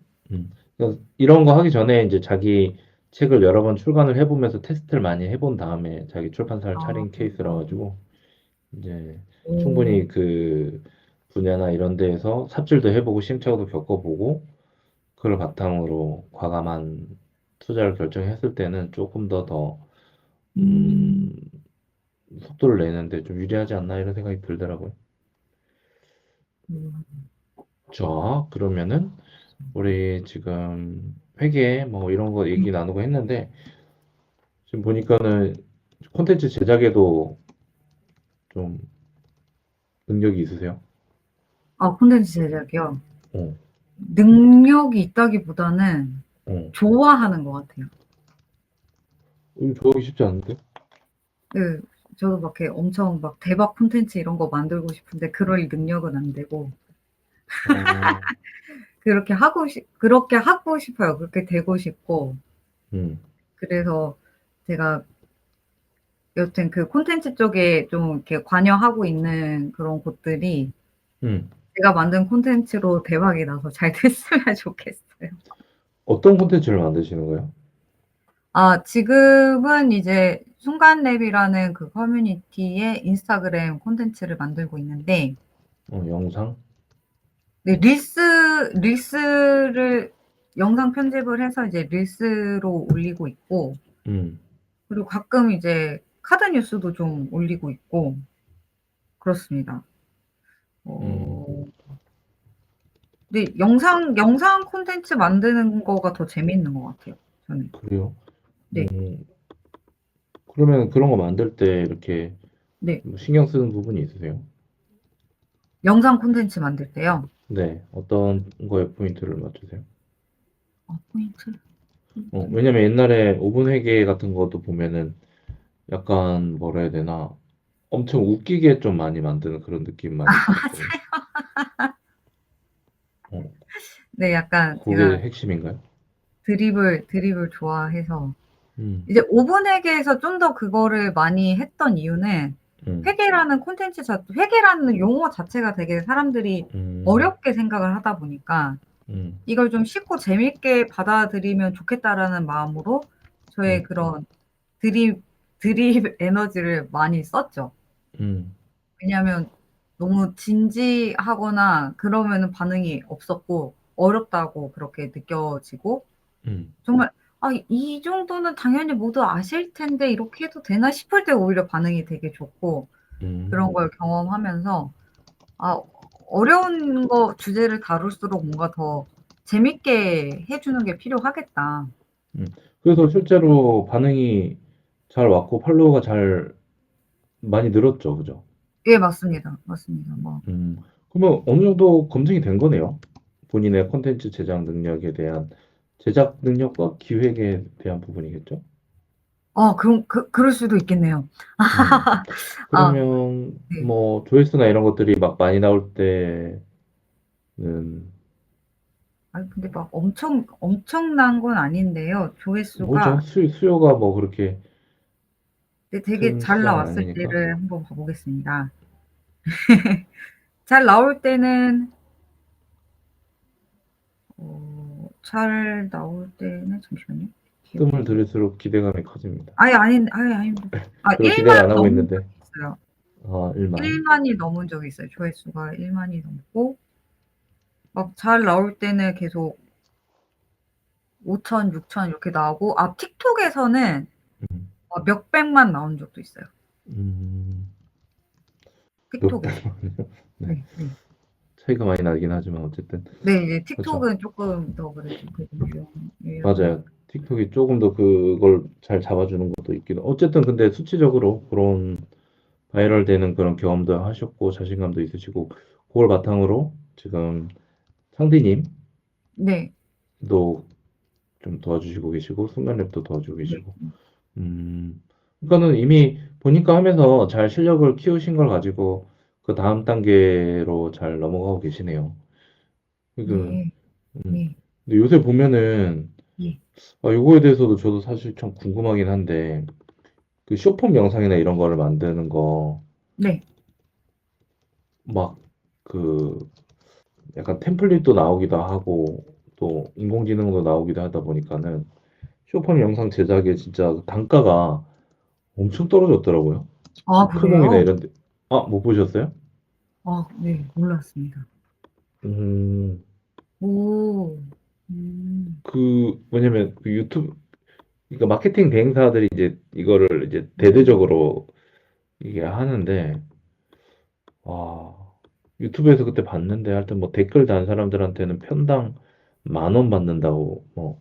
그래서 이런 거 하기 전에 이제 자기 책을 여러 번 출간을 해보면서 테스트를 많이 해본 다음에 자기 출판사를 아. 차린 케이스라 가지고 이제 오. 충분히 그 분야나 이런 데에서 삽질도 해보고 시행착오도 겪어보고 그걸 바탕으로 과감한 투자를 결정했을 때는 조금 더, 음. 음, 속도를 내는데 좀 유리하지 않나 이런 생각이 들더라고요. 음. 자, 그러면은 우리 지금 회계 뭐 이런 거 네. 얘기 나누고 했는데 지금 보니까는 콘텐츠 제작에도 좀 능력이 있으세요? 아, 콘텐츠 제작이요? 어, 능력이 있다기보다는 어. 좋아하는 것 같아요. 이거 좋아하기 쉽지 않은데? 그 저도 막 이렇게 엄청 막 대박 콘텐츠 이런 거 만들고 싶은데 그럴 능력은 안 되고 어, 그렇게 하고 싶어요. 그렇게 되고 싶고. 음, 그래서 제가 여튼 그 콘텐츠 쪽에 좀 이렇게 관여하고 있는 그런 곳들이 음. 제가 만든 콘텐츠로 대박이 나서 잘 됐으면 좋겠어요. 어떤 콘텐츠를 만드시는 거예요? 아, 지금은 이제 순간랩이라는 그 커뮤니티의 인스타그램 콘텐츠를 만들고 있는데, 영상? 네, 릴스를 영상 편집을 해서 이제 릴스로 올리고 있고, 음, 그리고 가끔 이제 카드 뉴스도 좀 올리고 있고, 그렇습니다. 어, 음. 네, 영상 콘텐츠 만드는 거가 더 재밌는 것 같아요, 저는. 그래요? 네, 그러면 그런 거 만들 때 이렇게 네. 뭐 신경 쓰는 부분이 있으세요? 영상 콘텐츠 만들 때요. 네, 어떤 거에 포인트를 맞추세요? 포인트? 포인트. 왜냐면 옛날에 오븐 회계 같은 것도 보면은 약간 뭐라 해야 되나 엄청 웃기게 좀 많이 만드는 그런 느낌 많이 받았거든요. 어, 네, 약간 그게 제가 핵심인가요? 드립을 좋아해서. 음, 이제 오븐회계에서 좀 더 그거를 많이 했던 이유는 음, 회계라는 회계라는 용어 자체가 되게 사람들이 음, 어렵게 생각을 하다 보니까 음, 이걸 좀 쉽고 재밌게 받아들이면 좋겠다라는 마음으로 저의 음, 그런 드립, 드립 에너지를 많이 썼죠. 음, 왜냐하면 너무 진지하거나 그러면은 반응이 없었고 어렵다고 그렇게 느껴지고 음, 정말 '아 이 정도는 당연히 모두 아실 텐데 이렇게 해도 되나?' 싶을 때 오히려 반응이 되게 좋고 그런 음, 걸 경험하면서 '아 어려운 거 주제를 다룰수록 뭔가 더 재밌게 해 주는 게 필요하겠다.' 음. 그래서 실제로 반응이 잘 왔고 팔로워가 잘 많이 늘었죠, 그죠? 예 맞습니다. 맞습니다. 뭐 그러면 어느 정도 검증이 된 거네요. 본인의 콘텐츠 제작 능력에 대한 제작 능력과 기획에 대한 부분이겠죠? 그럼 그럴 수도 있겠네요. 음. 아 그러면 네. 뭐 조회수나 이런 것들이 막 많이 나올 때는 아니 근데 막 엄청난 건 아닌데요. 뭐죠? 조회수가 수요가 뭐 그렇게 네 되게 큰 잘 시장은 나왔을 아니니까. 때를 한번 봐 보겠습니다. 잘 나올 때는 잘 나올 때는 잠시만요. 뜸을 기억이 들일수록 기대감이 커집니다. 아니 아닙니다. 아 별로 1 기대를 안 만 하고 넘은 있는데, 적이 있어요. 1만. 1 만이 넘은 적이 있어요. 조회수가 1 만이 넘고 막 잘 나올 때는 계속 5천, 6천 이렇게 나오고 틱톡에서는 음, 몇백만 나온 적도 있어요. 음, 틱톡에서. 몇백만이요? 네. 네 네. 차이가 많이 나긴 하지만 어쨌든. 네 이제 그렇죠. 틱톡은 쪼끔 더 그래도 되게 유용하니 맞아요. 틱톡이 조금 더 그걸 잘 잡아주는 것도 있기도. 어쨌든 근데 수치적으로 그런 바이럴 되는 그런 경험도 하셨고 자신감도 있으시고 그걸 바탕으로 지금 상디님도 네. 좀 도와주시고 계시고 순간랩도 도와주고 네. 계시고 그러니까는 이미 보니까 하면서 잘 실력을 키우신 걸 가지고 그 다음 단계로 잘 넘어가고 계시네요. 그 네. 음, 네. 근데 요새 보면은 예. 요거에 대해서도 저도 사실 참 궁금하긴 한데 그 쇼폼 영상이나 이런 거를 만드는 거 네. 막 그 약간 템플릿도 나오기도 하고 또 인공지능도 나오기도 하다 보니까는 쇼폼 영상 제작에 진짜 단가가 엄청 떨어졌더라고요. 아 뭐 크몽이나 그래요? 이런 데. 못 보셨어요? 네. 몰랐습니다. 음, 오. 음. 뭐냐면 그 유튜브 그러니까 마케팅 대행사들이 이제 이거를 이제 음. 대대적으로 이게 하는데 와, 유튜브에서 그때 봤는데 하여튼 뭐 댓글 단 사람들한테는 편당 10,000원 받는다고 뭐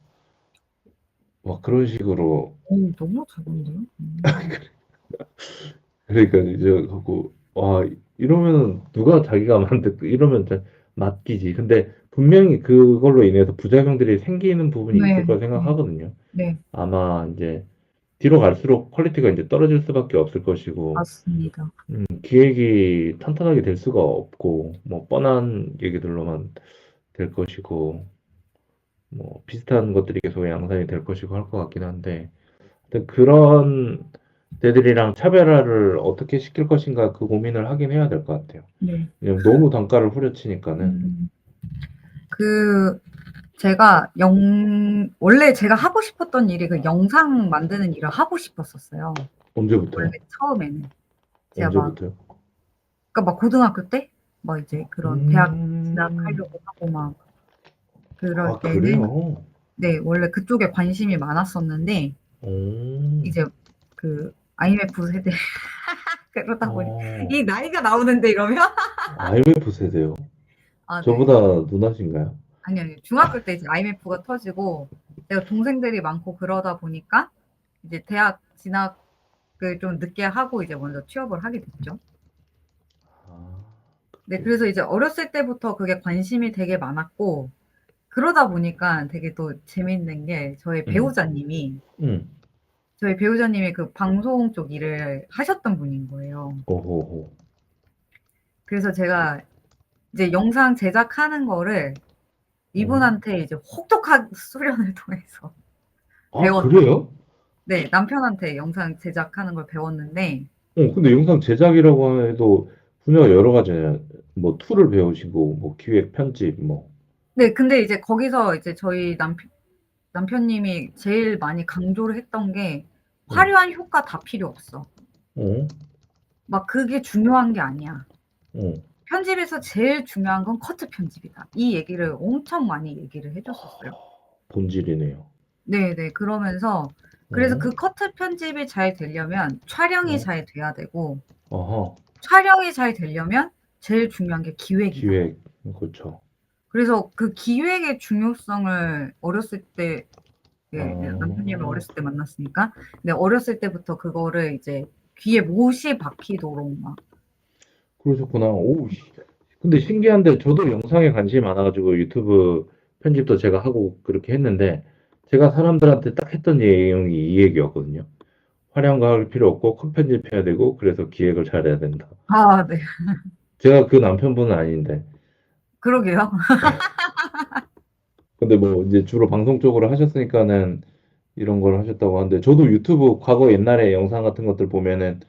막 그런 식으로 너무 작은데요? 그러니까 이제 갖고 와 이러면은 누가 자기가 만든 이러면 잘 맡기지. 근데 분명히 그걸로 인해서 부작용들이 생기는 부분이 있을 네. 거 네. 생각하거든요. 네. 아마 이제 뒤로 갈수록 퀄리티가 이제 떨어질 수밖에 없을 것이고 맞습니다. 기획이 탄탄하게 될 수가 없고 뭐 뻔한 얘기들로만 될 것이고 뭐 비슷한 것들이 계속 양산이 될 것이고 할 것 같긴 한데 하여튼 그런 데들이랑 차별화를 어떻게 시킬 것인가 그 고민을 하긴 해야 될 것 같아요. 네. 왜냐면 너무 단가를 후려치니까는 음. 그 제가 원래 제가 하고 싶었던 일이 그 영상 만드는 일을 하고 싶었었어요. 원래 언제부터요? 처음에는. 제가 막 언제부터요? 그러니까 막 고등학교 때 막 이제 그런 대학 음, 진학하려고 하고 막 그럴 때는 그래요? 네 원래 그쪽에 관심이 많았었는데 오, 이제 그 IMF 세대 그러다 보니 어, 이 나이가 나오는데 이러면 IMF 세대요. 아, 네. 저보다 누나신가요? 아니요, 아니요. 중학교 때 이제 IMF가 터지고 제가 동생들이 많고 그러다 보니까 이제 대학 진학을 좀 늦게 하고 이제 먼저 취업을 하게 됐죠. 아, 네, 그렇게, 그래서 이제 어렸을 때부터 그게 관심이 되게 많았고 그러다 보니까 되게 또 재밌는 게 음, 음, 저희 배우자님이 그 방송 쪽 일을 하셨던 분인 거예요. 오호호. 그래서 제가 이제 영상 제작하는 거를 어. 이분한테 이제 혹독한 수련을 통해서 아, 배웠 그래요? 네, 남편한테 영상 제작하는 걸 배웠는데 근데 영상 제작이라고 해도 분야가 여러 가지잖아요. 뭐 툴을 배우시고, 뭐 기획, 편집, 뭐. 네, 근데 이제 거기서 이제 저희 남편님이 제일 많이 강조를 했던 게 응. 화려한 효과 다 필요 없어. 어? 막 그게 중요한 게 아니야. 어. 편집에서 제일 중요한 건 커트 편집이다. 이 얘기를 엄청 많이 얘기를 해줬었어요. 본질이네요. 네네. 그러면서 그래서 어? 그 커트 편집이 잘 되려면 촬영이 어? 잘 돼야 되고 아하. 촬영이 잘 되려면 제일 중요한 게 기획이다. 기획. 그렇죠. 그래서 그 기획의 중요성을 어렸을 때 예, 남편님을 아, 어렸을 때 만났으니까 네, 어렸을 때부터 그거를 이제 귀에 못이 박히도록 막 그러셨구나. 오, 근데 신기한데 저도 영상에 관심이 많아가지고 유튜브 편집도 제가 하고 그렇게 했는데 제가 사람들한테 딱 했던 내용이 이 얘기였거든요. 화려한 거 할 필요 없고 컷 편집해야 되고 그래서 기획을 잘해야 된다. 아, 네. 제가 그 남편분은 아닌데 그러게요. 근데 뭐 이제 주로 방송 쪽으로 하셨으니까는 이런 걸 하셨다고 하는데 저도 유튜브 과거 옛날에 영상 같은 것들 보면은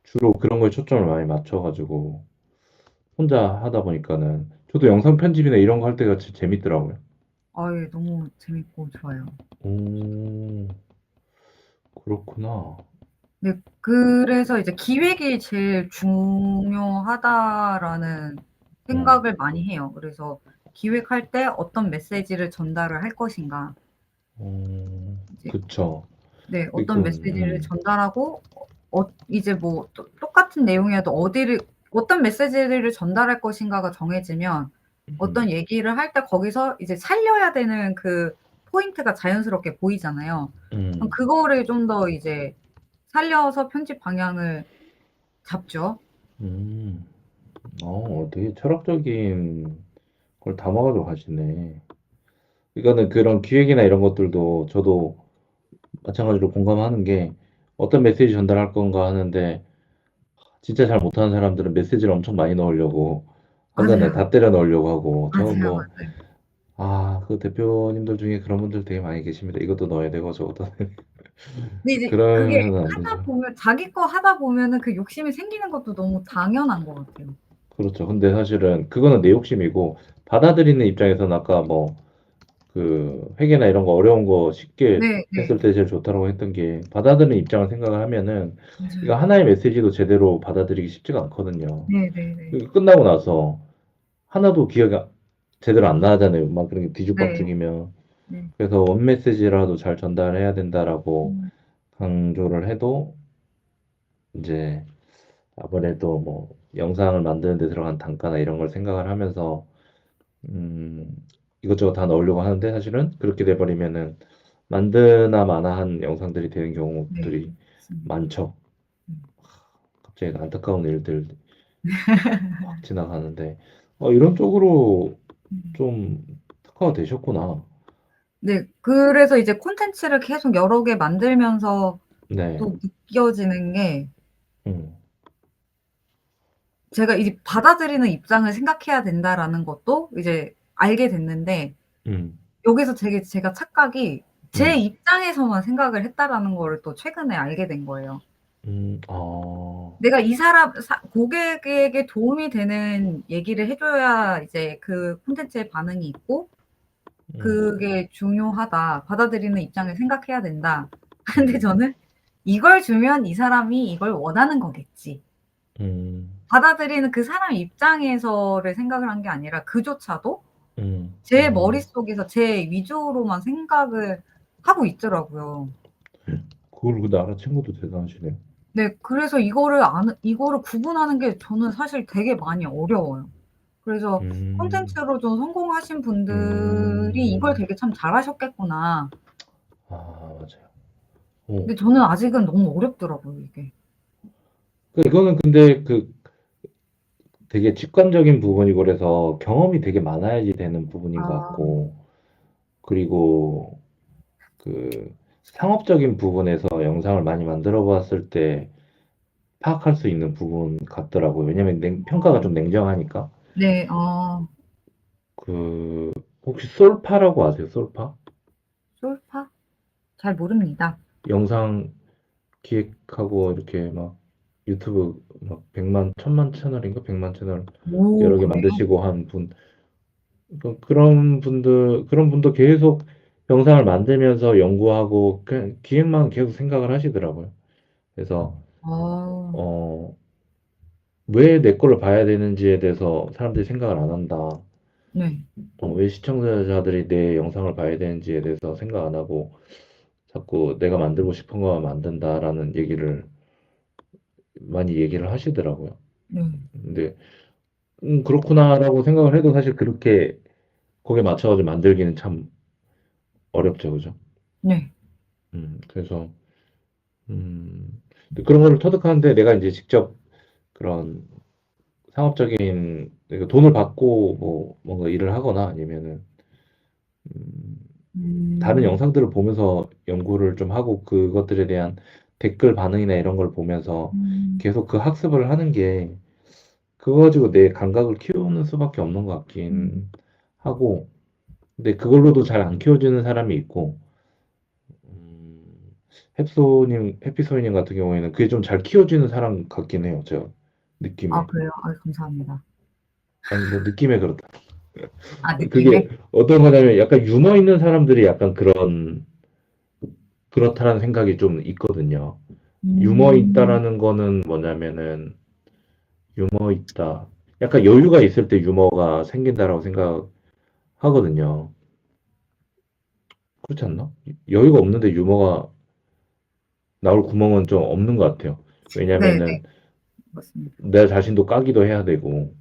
주로 그런 거에 초점을 많이 맞춰가지고 혼자 하다 보니까는 저도 영상 편집이나 이런 거 할 때가 진짜 재밌더라고요. 아, 예, 너무 재밌고 좋아요. 음, 그렇구나. 네, 그래서 이제 기획이 제일 중요하다라는 음, 생각을 많이 해요. 그래서 기획할 때 어떤 메시지를 전달을 할 것인가. 이제 그쵸. 네, 어떤 그건, 메시지를 전달하고 이제 뭐 똑같은 내용이어도 어떤 메시지를 전달할 것인가가 정해지면 음, 어떤 얘기를 할 때 거기서 이제 살려야 되는 그 포인트가 자연스럽게 보이잖아요. 그럼 음, 그거를 좀 더 이제 살려서 편집 방향을 잡죠. 음. 되게 철학적인 걸 담아가지고 가시네. 이거는 그런 기획이나 이런 것들도 저도 마찬가지로 공감하는 게 어떤 메시지 전달할 건가 하는데 진짜 잘 못하는 사람들은 메시지를 엄청 많이 넣으려고 한간에 맞아요. 다 때려 넣으려고 하고 저는 맞아요, 뭐, 맞아요. 그 대표님들 중에 그런 분들 되게 많이 계십니다. 이것도 넣어야 되고 저것도 넣어야 되고. 근데 이제 그게 그러면 안 하다 되죠. 보면 자기 거 하다 보면은 그 욕심이 생기는 것도 너무 당연한 것 같아요. 그렇죠. 근데 사실은 그거는 내 욕심이고 받아들이는 입장에서는 아까 뭐 그 회계나 이런 거 어려운 거 쉽게 네, 했을 네. 때 제일 좋다고 했던 게 받아들이는 입장을 생각을 하면은 이거 맞아요. 하나의 메시지도 제대로 받아들이기 쉽지가 않거든요. 네네네. 끝나고 나서 하나도 기억이 제대로 안 나잖아요. 막 그런 게 네. 뒤죽박죽이면. 네. 그래서 원 메시지라도 잘 전달해야 된다라고 음. 강조를 해도 이제 아무래도 뭐 영상을 만드는 데 들어간 단가나 이런 걸 생각을 하면서 음, 이것저것 다 넣으려고 하는데 사실은 그렇게 돼버리면은 만드나 마나한 영상들이 되는 네. 경우들이 맞습니다. 많죠. 음. 갑자기 안타까운 일들 확 지나가는데 이런 쪽으로 음. 좀 특화가 되셨구나. 네. 그래서 이제 콘텐츠를 계속 여러 개 만들면서 네. 또 느껴지는 게 음, 제가 이제 '받아들이는 입장을 생각해야 된다.'라는 것도 이제 알게 됐는데 음, 여기서 되게 제가 착각이 제 음, 입장에서만 생각을 했다라는 거를 또 최근에 알게 된 거예요. 아, 내가 이 사람 고객에게 도움이 되는 얘기를 해 줘야 이제 그 콘텐츠에 반응이 있고 음, 그게 중요하다. 받아들이는 입장을 생각해야 된다. 근데 음, 저는 '이걸 주면 이 사람이 이걸 원하는 거겠지.' 음, 받아들이는 그 사람 입장에서를 생각을 한 게 아니라 그조차도 제 음. 머릿속에서 제 위주로만 생각을 하고 있더라고요. 그걸 근데 알아챈 것도 대단하시네요. 네. 그래서 이거를 구분하는 게 저는 사실 되게 많이 어려워요. 그래서 음, 콘텐츠로 좀 성공하신 분들이 이걸 음, 되게 참 잘하셨겠구나. 맞아요. 어, 근데 저는 아직은 너무 어렵더라고요, 이게. 이거는 근데 되게 직관적인 부분이고 그래서 경험이 되게 많아야지 되는 부분인 것 아, 같고, 그리고 그 상업적인 부분에서 영상을 많이 만들어 봤을 때 파악할 수 있는 부분 같더라고요. 왜냐면 평가가 좀 냉정하니까. 네, 그, 혹시 솔파라고 아세요? 솔파? 솔파? 잘 모릅니다. 영상 기획하고 이렇게 막 유튜브 막 100만, 1000만 채널인가? 100만 채널 오, 여러 개 그래요? 만드시고 한 분, 그런 분도 계속 영상을 만들면서 연구하고 그냥 기획만 계속 생각을 하시더라고요. 그래서, 어, 어, 왜 내 거를 봐야 되는지에 대해서 사람들이 생각을 안 한다. 네, 왜 시청자들이 내 영상을 봐야 되는지에 대해서 생각 안 하고 자꾸 내가 만들고 싶은 거만 만든다라는 얘기를 많이 얘기를 하시더라고요. 네, 근데 그렇구나라고 생각을 해도 사실 그렇게 거기에 맞춰가지고 만들기는 참 어렵죠, 그죠? 네. 그래서 근데 그런 거를 터득하는데 내가 이제 직접 그런 상업적인 그러니까 돈을 받고 뭐 뭔가 일을 하거나 아니면은 음, 다른 음, 영상들을 보면서 연구를 좀 하고 그것들에 대한 댓글 반응이나 이런 걸 보면서 음, 계속 그 학습을 하는 게 그거 가지고 내 감각을 키우는 수밖에 없는 것 음. 같긴 하고 근데 그걸로도 잘 안 키워지는 사람이 있고 해피소이님 같은 경우에는 그게 좀 잘 키워지는 사람 같긴 해요. 제가 아, 느낌에. 그래요? 아, 감사합니다. 아니 뭐 느낌에 그렇다. 아, 그게 느낌에? 어떤 거냐면 약간 유머 있는 사람들이 약간 그렇다라는 생각이 좀 있거든요. 유머 음, 있다라는 거는 뭐냐면은 유머 있다. 약간 여유가 있을 때 유머가 생긴다라고 생각하거든요. 그렇지 않나? 여유가 없는데 유머가 나올 구멍은 좀 없는 것 같아요. 네, 네, 왜냐면은 맞습니다. 내 자신도 까기도 해야 되고, 그리고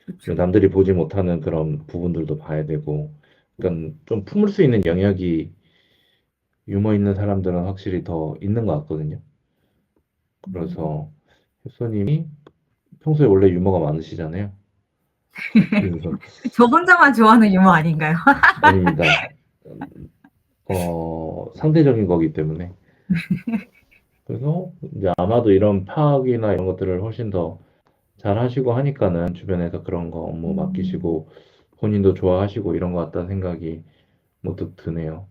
그렇죠. 남들이 보지 못하는 그런 부분들도 봐야 되고, 그러니까 좀 품을 수 있는 영역이 유머 있는 사람들은 확실히 더 있는 것 같거든요. 음. 그래서 효소님이 평소에 원래 유머가 많으시잖아요. 그래서 저 혼자만 좋아하는 유머 아닌가요? 아닙니다. 상대적인 거기 때문에. 그래서 이제 아마도 이런 파악이나 이런 것들을 훨씬 더 잘 하시고 하니까는 주변에서 그런 거 업무 음. 맡기시고 본인도 좋아하시고 이런 것 같다는 생각이 문득 드네요.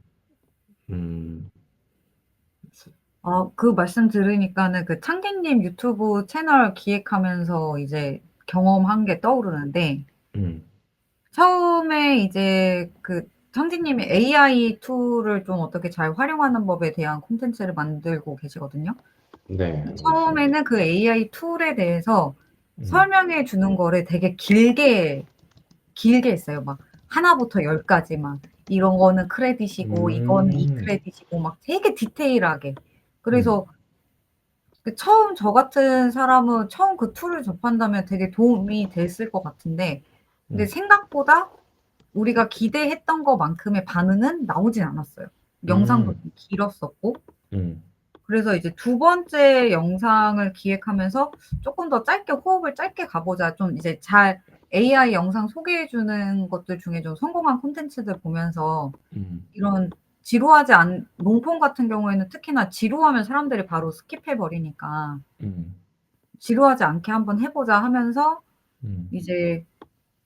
음, 그 말씀 들으니까는 그 창기님 유튜브 채널 기획하면서 이제 경험한 게 떠오르는데, 음, 처음에 이제 그 창기님이 AI 툴을 좀 어떻게 잘 활용하는 법에 대한 콘텐츠를 만들고 계시거든요. 네, 맞습니다. 처음에는 그 AI 툴에 대해서 음, 설명해 주는 거를 되게 길게 했어요. 막 하나부터 열까지 막 이런 거는 크레딧이고 이거는 이 음, 크레딧이고 막 되게 디테일하게. 음, 그래서 그 처음 저 같은 사람은 처음 그 툴을 접한다면 되게 도움이 됐을 것 같은데 근데 음, 생각보다 우리가 기대했던 것만큼의 반응은 나오진 않았어요. 영상도 음, 좀 길었었고. 음, 그래서 이제 두 번째 영상을 기획하면서 조금 더 짧게 호흡을 짧게 가보자. 좀 이제 잘 AI 영상 소개해 주는 것들 중에 좀 성공한 콘텐츠들 보면서 음, 이런 지루하지 않 롱폼 같은 경우에는 특히나 지루하면 사람들이 바로 스킵해 버리니까 음, 지루하지 않게 한번 해 보자 하면서 음, 이제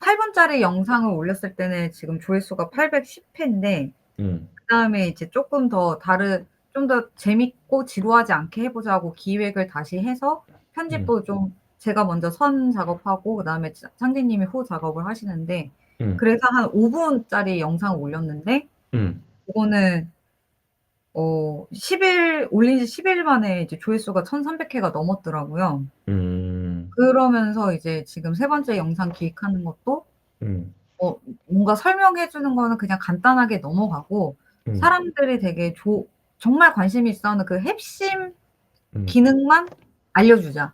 8 분짜리 영상을 올렸을 때는 지금 조회수가 810 회인데 음, 그다음에 이제 쪼끔 더 다른 좀 더 재밌고 지루하지 않게 해 보자고 기획을 다시 해서 음, 편집도 좀 제가 먼저 선 작업하고 그다음에 상대님이 후 작업을 하시는데 음, 그래서 한 5 분짜리 영상을 올렸는데 음, 그거는 10일 올린 지 10일 만에 이제 조회수가 1,300 회가 넘었더라고요. 음, 그러면서 이제 지금 세 번째 영상 기획하는 것도 음, 어 뭔가 설명해 주는 거는 그냥 간단하게 넘어가고 음, 사람들이 되게 정말 관심이 있어하는 그 핵심 음, 기능만 알려주자.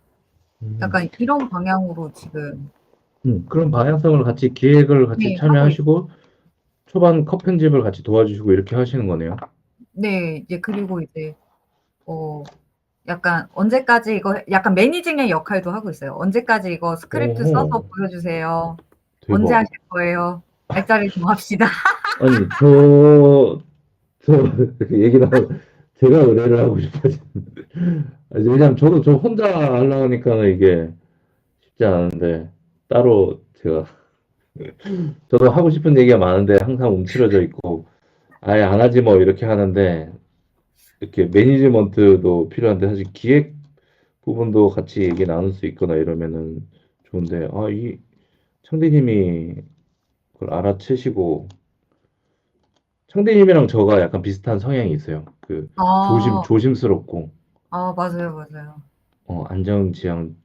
음. 약간 이런 방향으로 지금 그런 방향성을 같이 기획을 같이 네, 하고 있어요. 참여하시고 초반 컷 편집을 같이 도와주시고 이렇게 하시는 거네요. 네, 이제 그리고 이제 어 약간 언제까지 이거 약간 매니징의 역할도 하고 있어요. 언제까지 이거 스크립트 써서 오호, 보여주세요. 언제 대박. 하실 거예요? 날짜를 정합시다. 아니, 저, 얘기 나오면 제가 의뢰를 하고 싶어지는데. 아니, 왜냐면 저도 저 혼자 하려고 하니까 이게 쉽지 않은데, 따로 제가, 저도 하고 싶은 얘기가 많은데 항상 움츠러져 있고, 아예 안 하지 뭐 이렇게 하는데, 이렇게 매니지먼트도 필요한데, 사실 기획 부분도 같이 얘기 나눌 수 있거나 이러면은 좋은데, 이 창디님이 그걸 알아채시고, 창디님이랑 저가 약간 비슷한 성향이 있어요. 그, 아, 조심스럽고, 맞아요, 맞아요. 안정지향적이고,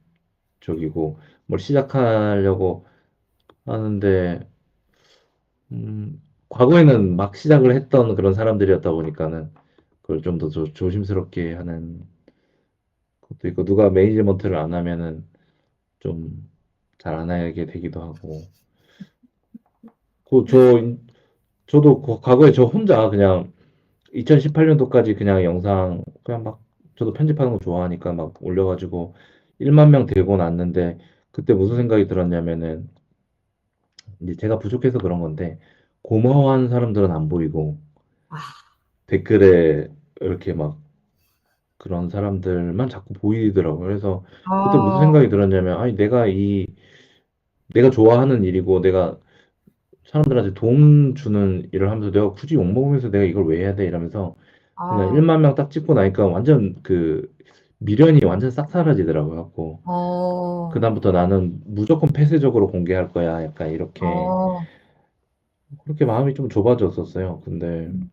뭘 시작하려고 하는데, 과거에는 막 시작을 했던 그런 사람들이었다 보니까는, 그걸 좀 더 조심스럽게 하는 것도 있고, 누가 매니지먼트를 안 하면은 좀 잘 안 하게 되기도 하고, 그, 저도 과거에 저 혼자 그냥 2018년도까지 그냥 영상 그냥 막 저도 편집하는 거 좋아하니까 막 올려가지고 1만 명 되고 났는데 그때 무슨 생각이 들었냐면은 이제 제가 부족해서 그런 건데 고마워하는 사람들은 안 보이고 댓글에 이렇게 막 그런 사람들만 자꾸 보이더라고요. 그래서 그때 무슨 아, 생각이 들었냐면 아니 내가 좋아하는 일이고 내가 사람들한테 도움 주는 일을 하면서 내가 굳이 욕먹으면서 내가 이걸 왜 해야 돼 이러면서 그냥 아, 1만 명 딱 찍고 나니까 완전 그 미련이 완전 싹 사라지더라고요. 갖고 어, 그다음부터 나는 무조건 폐쇄적으로 공개할 거야. 약간 이렇게 어, 그렇게 마음이 좀 좁아졌었어요. 근데 음,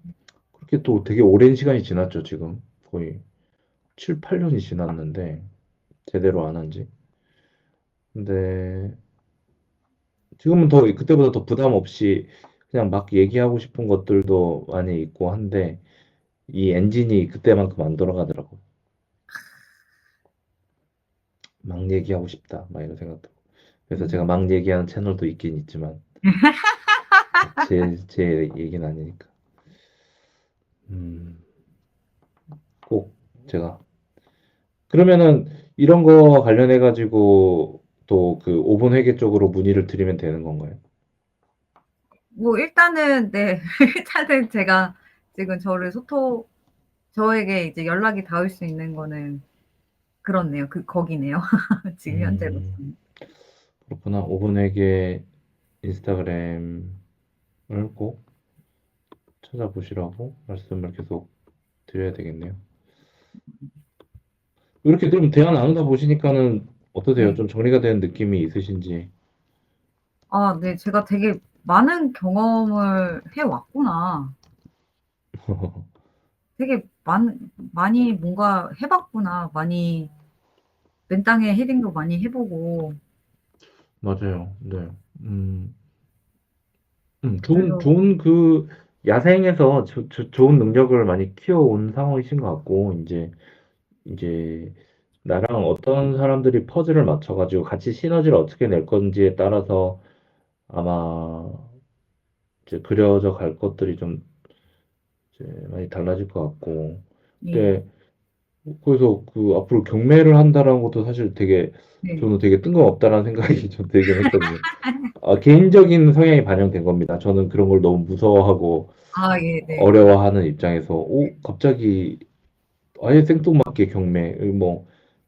그렇게 또 되게 오랜 시간이 지났죠. 지금 거의 7, 8년이 지났는데 제대로 안 한 지. 근데 지금은 더 그때보다 더 부담 없이 그냥 막 얘기하고 싶은 것들도 많이 있고 한데 이 엔진이 그때만큼 안 돌아가더라고. 막 얘기하고 싶다. 막 이런 생각도. 그래서 제가 음. 막 얘기하는 채널도 있긴 있지만 제 얘기는 아니니까. 음, 꼭 제가 그러면은 이런 거 관련해 가지고 또 그 오분 회계 쪽으로 문의를 드리면 되는 건가요? 뭐 일단은 네. 일단은 제가 지금 저에게 이제 연락이 닿을 수 있는 거는 그렇네요. 거기네요. 지금 음, 현재로서는. 그렇구나. 오분 회계 인스타그램을 꼭 찾아보시라고 말씀을 계속 드려야 되겠네요. 이렇게 좀 대화 나누다 보시니까는 어떠세요? 네. 좀 정리가 되는 느낌이 있으신지. 네. 제가 되게 많은 경험을 해 왔구나. 되게 많이 뭔가 해 봤구나. 많이 맨땅에 헤딩도 많이 해 보고. 맞아요. 네. 그래서 좋은 그 야생에서 좋은 능력을 많이 키워온 상황이신 것 같고, 이제 나랑 어떤 사람들이 퍼즐을 맞춰가지고 같이 시너지를 어떻게 낼 건지에 따라서 아마 이제 그려져 갈 것들이 좀 이제 많이 달라질 것 같고, 예. 근데 그래서 그 앞으로 경매를 한다라는 것도 사실 되게 네. 저는 되게 뜬금없다라는 생각이 좀 들긴 했거든요. 개인적인 성향이 반영된 겁니다. 저는 그런 걸 너무 무서워하고 예 네. 어려워하는 입장에서 갑자기 아예 생뚱맞게 경매 뭐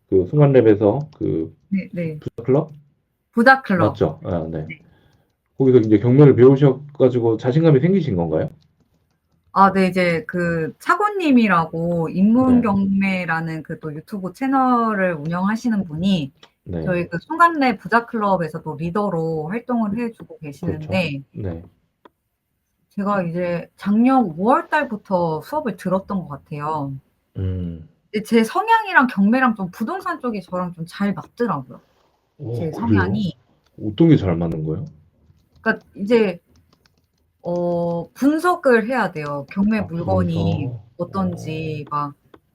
그 순간랩에서 그 네네. 클럽 부자 클럽. 맞죠? 아, 네. 네. 거기서 이제 경매를 배우셔가지고 자신감이 생기신 건가요? 네. 이제 그 차고님이라고 인문 네, 경매라는 그 또 유튜브 채널을 운영하시는 분이 네, 저희 그 순간내 부자 클럽에서도 리더로 활동을 해 주고 그렇죠. 계시는데 네, 제가 이제 작년 5월 달부터 수업을 들었던 것 같아요. 음, 근데 제 성향이랑 경매랑 좀 부동산 쪽이 저랑 좀 잘 맞더라고요, 제 그래요? 성향이. 어떤 게 잘 맞는 거예요? 그러니까 이제 분석을 해야 돼요. 경매 물건이 분석, 어떤지 막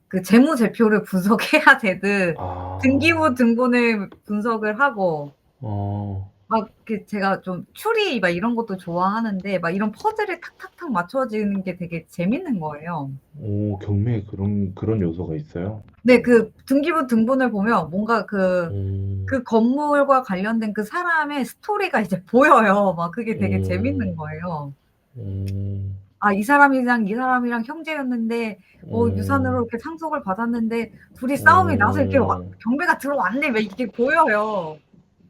그 재무제표를 분석해야 되듯 아, 등기부 등본을 분석을 하고 어, 막 제가 좀 추리 막 이런 것도 좋아하는데 막 이런 퍼즐이 탁탁탁 맞춰지는 게 되게 재밌는 거예요. 오, 경매에 그런 요소가 있어요? 네, 그 등기부 등본을 보면 뭔가 음, 그 건물과 관련된 그 사람의 스토리가 이제 보여요. 막 그게 되게 재밌는 음, 거예요. 음, 아, 이 사람이랑 형제였는데, 유산으로 음, 이렇게 상속을 받았는데, 둘이 싸움이 나서 이렇게 음, 경매가 들어왔네. 막 이렇게 보여요.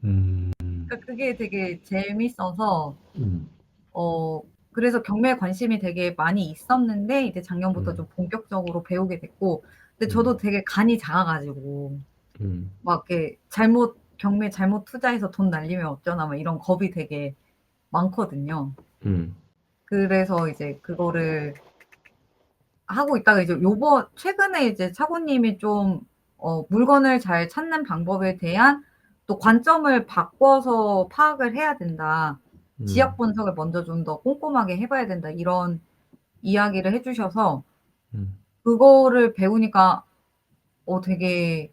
음, 그러니까 그게 되게 재밌어서, 음, 어, 그래서 경매에 관심이 되게 많이 있었는데, 이제 작년부터 음, 좀 본격적으로 배우게 됐고, 근데 음, 저도 되게 간이 작아가지고, 음, 막 이렇게 경매 잘못 투자해서 돈 날리면 어쩌나, 막 이런 겁이 되게 많거든요. 음, 그래서 이제 그거를 하고 있다가 이제 최근에 이제 차고님이 좀, 물건을 잘 찾는 방법에 대한 또 관점을 바꿔서 파악을 해야 된다. 음, 지역 분석을 먼저 좀 더 꼼꼼하게 해봐야 된다. 이런 이야기를 해주셔서 음, 그거를 배우니까, 되게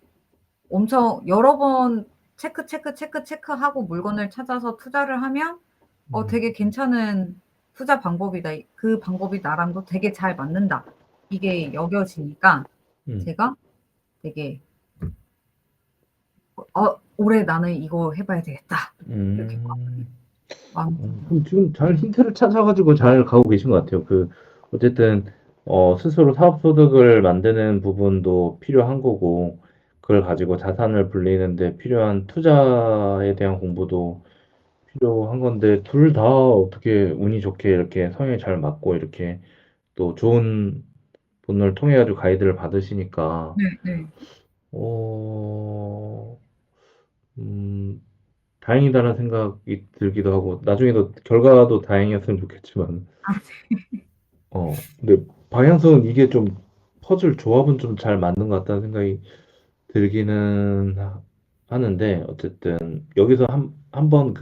엄청 여러 번 체크하고 물건을 찾아서 투자를 하면, 음, 되게 괜찮은 투자 방법이다. 그 방법이 나랑도 되게 잘 맞는다. 이게 여겨지니까 음, 제가 되게, 올해 나는 이거 해봐야 되겠다. 이렇게 음. 마음먹습니다. 그럼 지금 잘 힌트를 찾아가지고 잘 가고 계신 것 같아요. 어쨌든, 스스로 사업소득을 만드는 부분도 필요한 거고, 그걸 가지고 자산을 불리는데 필요한 투자에 대한 공부도 필요한 건데, 둘 다 어떻게 운이 좋게 이렇게 성향이 잘 맞고, 이렇게 또 좋은 분을 통해 가지고 가이드를 받으시니까, 네, 네. 어, 음, 다행이다라는 생각이 들기도 하고, 나중에도 결과도 다행이었으면 좋겠지만, 아, 근데 방향성은 이게 좀 퍼즐 조합은 좀 잘 맞는 것 같다는 생각이 들기는 하는데, 어쨌든 여기서 한번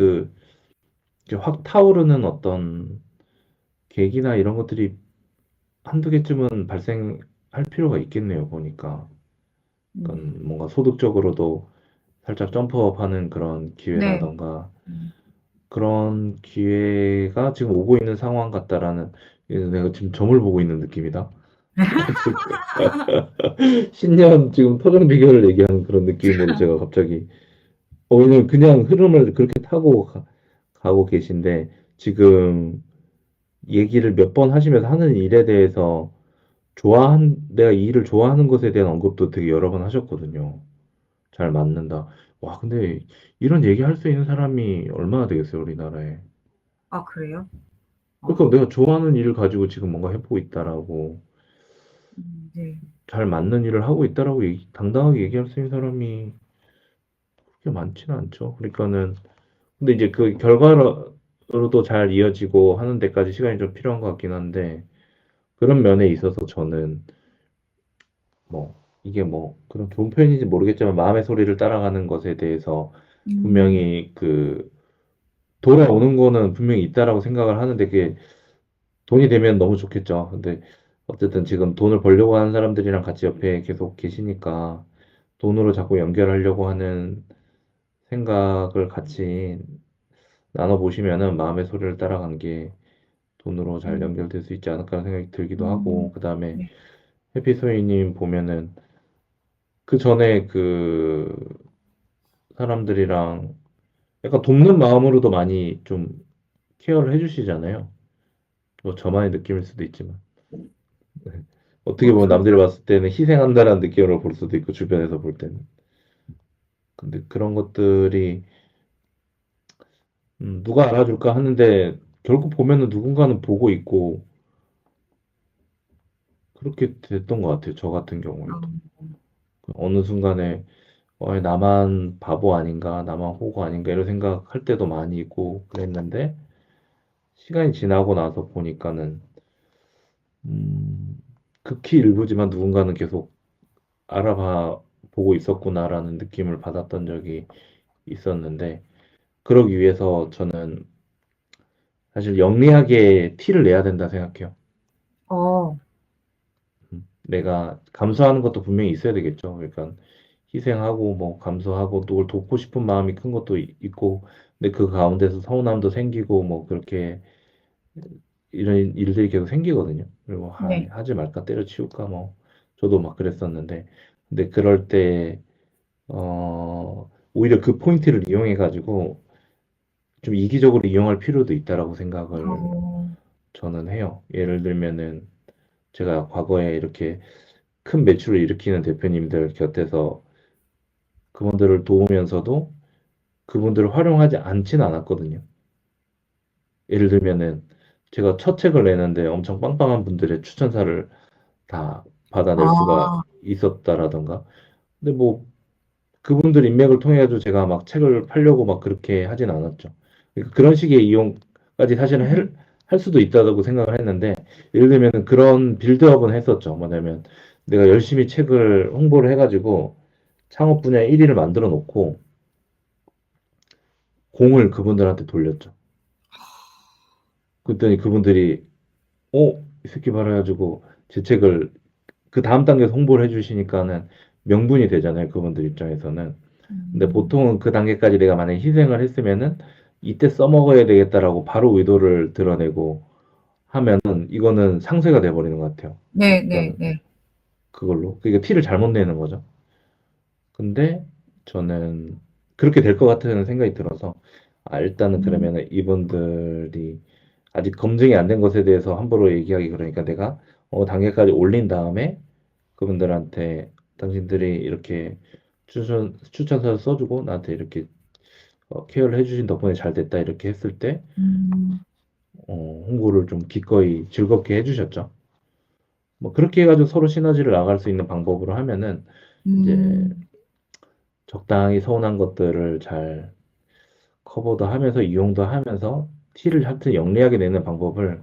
이렇게 확 타오르는 어떤 계기나 이런 것들이 한두 개쯤은 발생할 필요가 있겠네요, 보니까. 음, 그러니까 뭔가 소득적으로도 살짝 점프업하는 그런 네. 기회라던가, 음. 그런 기회가 지금 오고 있는 상황 같다라는, 내가 지금 점을 보고 있는 느낌이다. 신년 지금 토정 비결을 얘기하는 그런 느낌으로 제가 갑자기, 왜냐면 그냥 흐름을 그렇게 타고 가고 계신데, 지금 얘기를 몇 번 하시면서 하는 일에 대해서 내가 이 일을 좋아하는 것에 대한 언급도 되게 여러 번 하셨거든요. 잘 맞는다. 와, 근데 이런 얘기 할 수 있는 사람이 얼마나 되겠어요, 우리나라에. 아, 그래요? 그러니까 아, 내가 좋아하는 일을 가지고 지금 뭔가 해보고 있다라고, 네. 잘 맞는 일을 하고 있다라고 당당하게 얘기할 수 있는 사람이 그렇게 많지는 않죠. 그러니까는, 근데 이제 그 결과로도 잘 이어지고 하는 데까지 시간이 좀 필요한 것 같긴 한데, 그런 면에 있어서 저는 뭐, 이게 뭐, 그런 좋은 표현인지 모르겠지만, 마음의 소리를 따라가는 것에 대해서 음, 분명히 돌아오는 거는 분명히 있다라고 생각을 하는데, 그게 돈이 되면 너무 좋겠죠. 근데 어쨌든 지금 돈을 벌려고 하는 사람들이랑 같이 옆에 계속 계시니까, 돈으로 자꾸 연결하려고 하는 생각을 같이 나눠보시면은 마음의 소리를 따라간 게 돈으로 잘 음, 연결될 수 있지 않을까 하는 생각이 들기도 하고, 음, 그 다음에 네. 해피소이님 보면은 그 전에 사람들이랑 약간 돕는 마음으로도 많이 좀 케어를 해주시잖아요. 뭐 저만의 느낌일 수도 있지만. 네. 어떻게 보면 남들이 봤을 때는 희생한다라는 느낌으로 볼 수도 있고, 주변에서 볼 때는. 근데 그런 것들이, 누가 알아줄까 하는데, 결국 보면은 누군가는 보고 있고, 그렇게 됐던 것 같아요. 저 같은 아, 경우에도. 어느 순간에, 나만 바보 아닌가, 나만 호구 아닌가, 이런 생각할 때도 많이 있고 그랬는데, 시간이 지나고 나서 보니까는, 음, 극히 일부지만 누군가는 계속 알아봐 보고 있었구나라는 느낌을 받았던 적이 있었는데, 그러기 위해서 저는 사실 영리하게 티를 내야 된다 생각해요. 어, 내가 감수하는 것도 분명히 있어야 되겠죠. 그러니까 희생하고 뭐 감수하고 누굴 돕고 싶은 마음이 큰 것도 있고 근데 그 가운데서 서운함도 생기고 뭐 그렇게 이런 일들이 계속 생기거든요. 그리고 네. 하지 말까 때려치울까 뭐 저도 막 그랬었는데 근데 그럴 때 오히려 그 포인트를 이용해 가지고 좀 이기적으로 이용할 필요도 있다라고 생각을 어, 저는 해요. 예를 들면은 제가 과거에 이렇게 큰 매출을 일으키는 대표님들 곁에서 그분들을 도우면서도 그분들을 활용하지 않지는 않았거든요. 예를 들면은 제가 첫 책을 내는데 엄청 빵빵한 분들의 추천사를 다 받아낼 수가 아, 있었다라던가. 근데 뭐 그분들 인맥을 통해 가지고 제가 막 책을 팔려고 막 그렇게 하진 않았죠. 그러니까 그런 식의 이용까지 사실은 네. 할 수도 있다고 생각을 했는데 예를 들면 그런 빌드업은 했었죠. 뭐냐면 내가 열심히 책을 홍보를 해가지고 창업 분야 1위를 만들어 놓고 공을 그분들한테 돌렸죠. 그랬더니 그분들이 이 새끼 봐라 가지고 제 책을 그 다음 단계에서 홍보를 해주시니까는 명분이 되잖아요. 그분들 입장에서는. 근데 음, 보통은 그 단계까지 내가 만약에 희생을 했으면은 이때 써먹어야 되겠다라고 바로 의도를 드러내고 하면은 이거는 상쇄가 돼버리는 것 같아요. 네, 네, 어떤 네. 그걸로. 그러니까 티를 잘못 내는 거죠. 근데 저는 그렇게 될 것 같다는 생각이 들어서 일단은 음, 그러면은 이분들이 아직 검증이 안 된 것에 대해서 함부로 얘기하기 그러니까 내가 단계까지 올린 다음에 그분들한테 당신들이 이렇게 추천서를 써주고 나한테 이렇게 케어를 해주신 덕분에 잘 됐다 이렇게 했을 때 음, 홍보를 좀 기꺼이 즐겁게 해주셨죠. 뭐 그렇게 해가지고 서로 시너지를 나갈 수 있는 방법으로 하면은 이제 음, 적당히 서운한 것들을 잘 커버도 하면서 이용도 하면서 티를 하여튼 영리하게 내는 방법을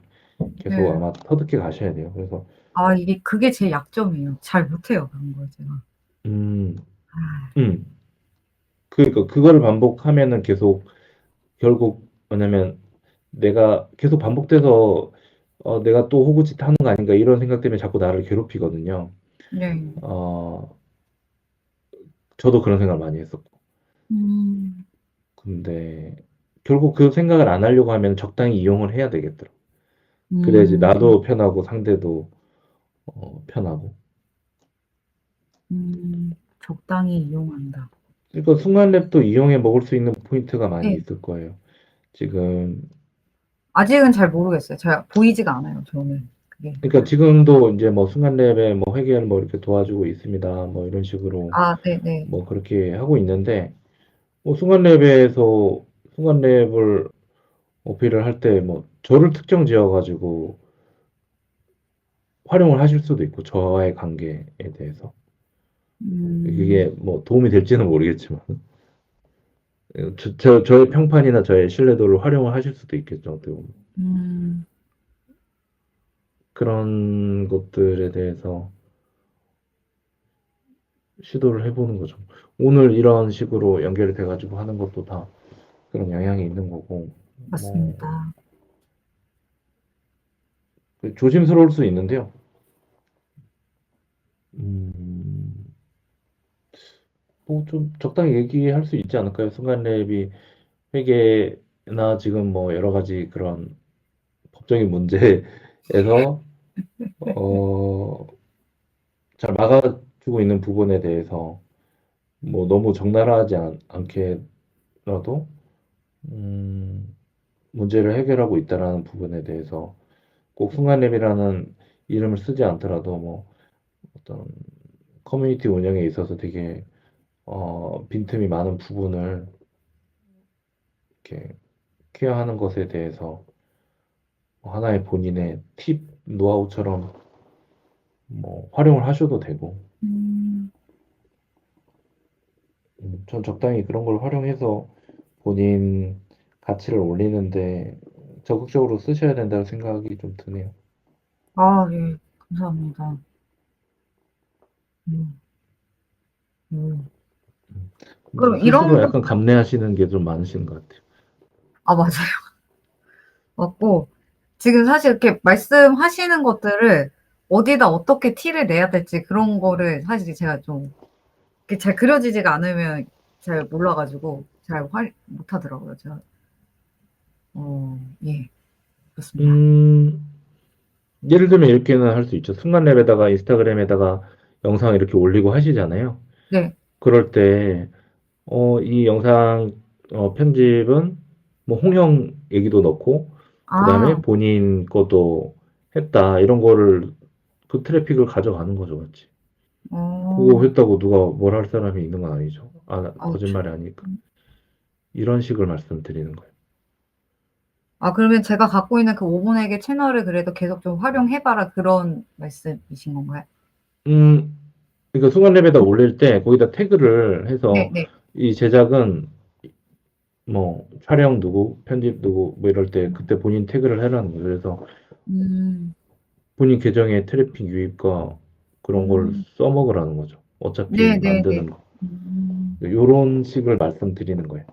계속 네. 아마 터득해 가셔야 돼요. 그래서 아, 그게 제 약점이에요. 잘 못해요, 그런 걸 제가. 음, 아, 음, 그러니까 그거를 반복하면은 계속 결국 뭐냐면 내가 계속 반복돼서 내가 또 호구짓 하는 거 아닌가 이런 생각 때문에 자꾸 나를 괴롭히거든요. 네. 어, 저도 그런 생각을 많이 했었고. 음, 근데 결국 그 생각을 안 하려고 하면 적당히 이용을 해야 되겠더라고. 그래야지 음, 나도 편하고 상대도 편하고. 적당히 이용한다. 그러니까 순간랩도 이용해 먹을 수 있는 포인트가 많이 네. 있을 거예요. 지금, 아직은 잘 모르겠어요. 제가 보이지가 않아요, 저는. 그게. 그러니까 지금도 이제 뭐 순간랩에 뭐 회계를 뭐 이렇게 도와주고 있습니다. 뭐 이런 식으로 아, 네네. 뭐 그렇게 하고 있는데, 뭐 순간랩에서 순간랩을 어필을 할 때 뭐 저를 특정 지어가지고 활용을 하실 수도 있고, 저와의 관계에 대해서. 그게 음, 뭐 도움이 될지는 모르겠지만, 저의 평판이나 저의 신뢰도를 활용을 하실 수도 있겠죠. 어떻게 보면. 음, 그런 것들에 대해서 시도를 해보는 거죠. 오늘 이런 식으로 연결이 돼가지고 하는 것도 다 그런 영향이 있는 거고, 뭐, 맞습니다. 조심스러울 수 있는데요. 음, 뭐 좀 적당히 얘기할 수 있지 않을까요? 순간랩이 회계나 지금 뭐 여러 가지 그런 법적인 문제에서, 어, 잘 막아주고 있는 부분에 대해서 뭐 너무 적나라하지 않게라도, 음, 문제를 해결하고 있다라는 부분에 대해서 꼭 순간랩이라는 이름을 쓰지 않더라도 뭐 어떤 커뮤니티 운영에 있어서 되게 빈틈이 많은 부분을 이렇게 케어하는 것에 대해서 하나의 본인의 팁, 노하우처럼 뭐 활용을 하셔도 되고, 음, 전 적당히 그런 걸 활용해서 본인 가치를 올리는데 적극적으로 쓰셔야 된다고 생각이 좀 드네요. 아, 예, 감사합니다. 음, 음. 근데 그럼 스스로 이런 거, 약간 감내하시는 게 좀 많으신 것 같아요. 아, 맞아요. 맞고, 지금 사실 이렇게 말씀하시는 것들을 어디다 어떻게 티를 내야 될지 그런 거를 사실 제가 좀 그게 잘 그려지지가 않으면 잘 몰라가지고 잘 못하더라고요. 제가. 예, 그렇습니다. 음, 예를 들면 이렇게는 할 수 있죠. 순간랩에다가 인스타그램에다가 영상 이렇게 올리고 하시잖아요. 네. 그럴 때, 이 영상, 편집은 뭐 홍영 얘기도 넣고, 그 아, 다음에 본인 것도 했다. 이런 거를, 그 트래픽을 가져가는 거죠, 맞지? 그거 어, 했다고 누가 뭘 할 사람이 있는 건 아니죠. 아, 아, 거짓말이 아니니까. 이런 식을 말씀드리는 거예요. 그러면 제가 갖고 있는 그 오분에게 채널을 그래도 계속 좀 활용해봐라 그런 말씀이신 건가요? 음, 그러니까 순간랩에다 올릴 때 거기다 태그를 네, 해서 네. 이 제작은 뭐 촬영 누구, 편집 누구 뭐 이럴 때 그때 본인 태그를 해라는 거예요. 그래서 음, 본인 계정의 트래픽 유입과 그런 걸 음, 써먹으라는 거죠. 어차피 네, 네, 네. 만드는 거. 음, 요런 식을 말씀드리는 거예요.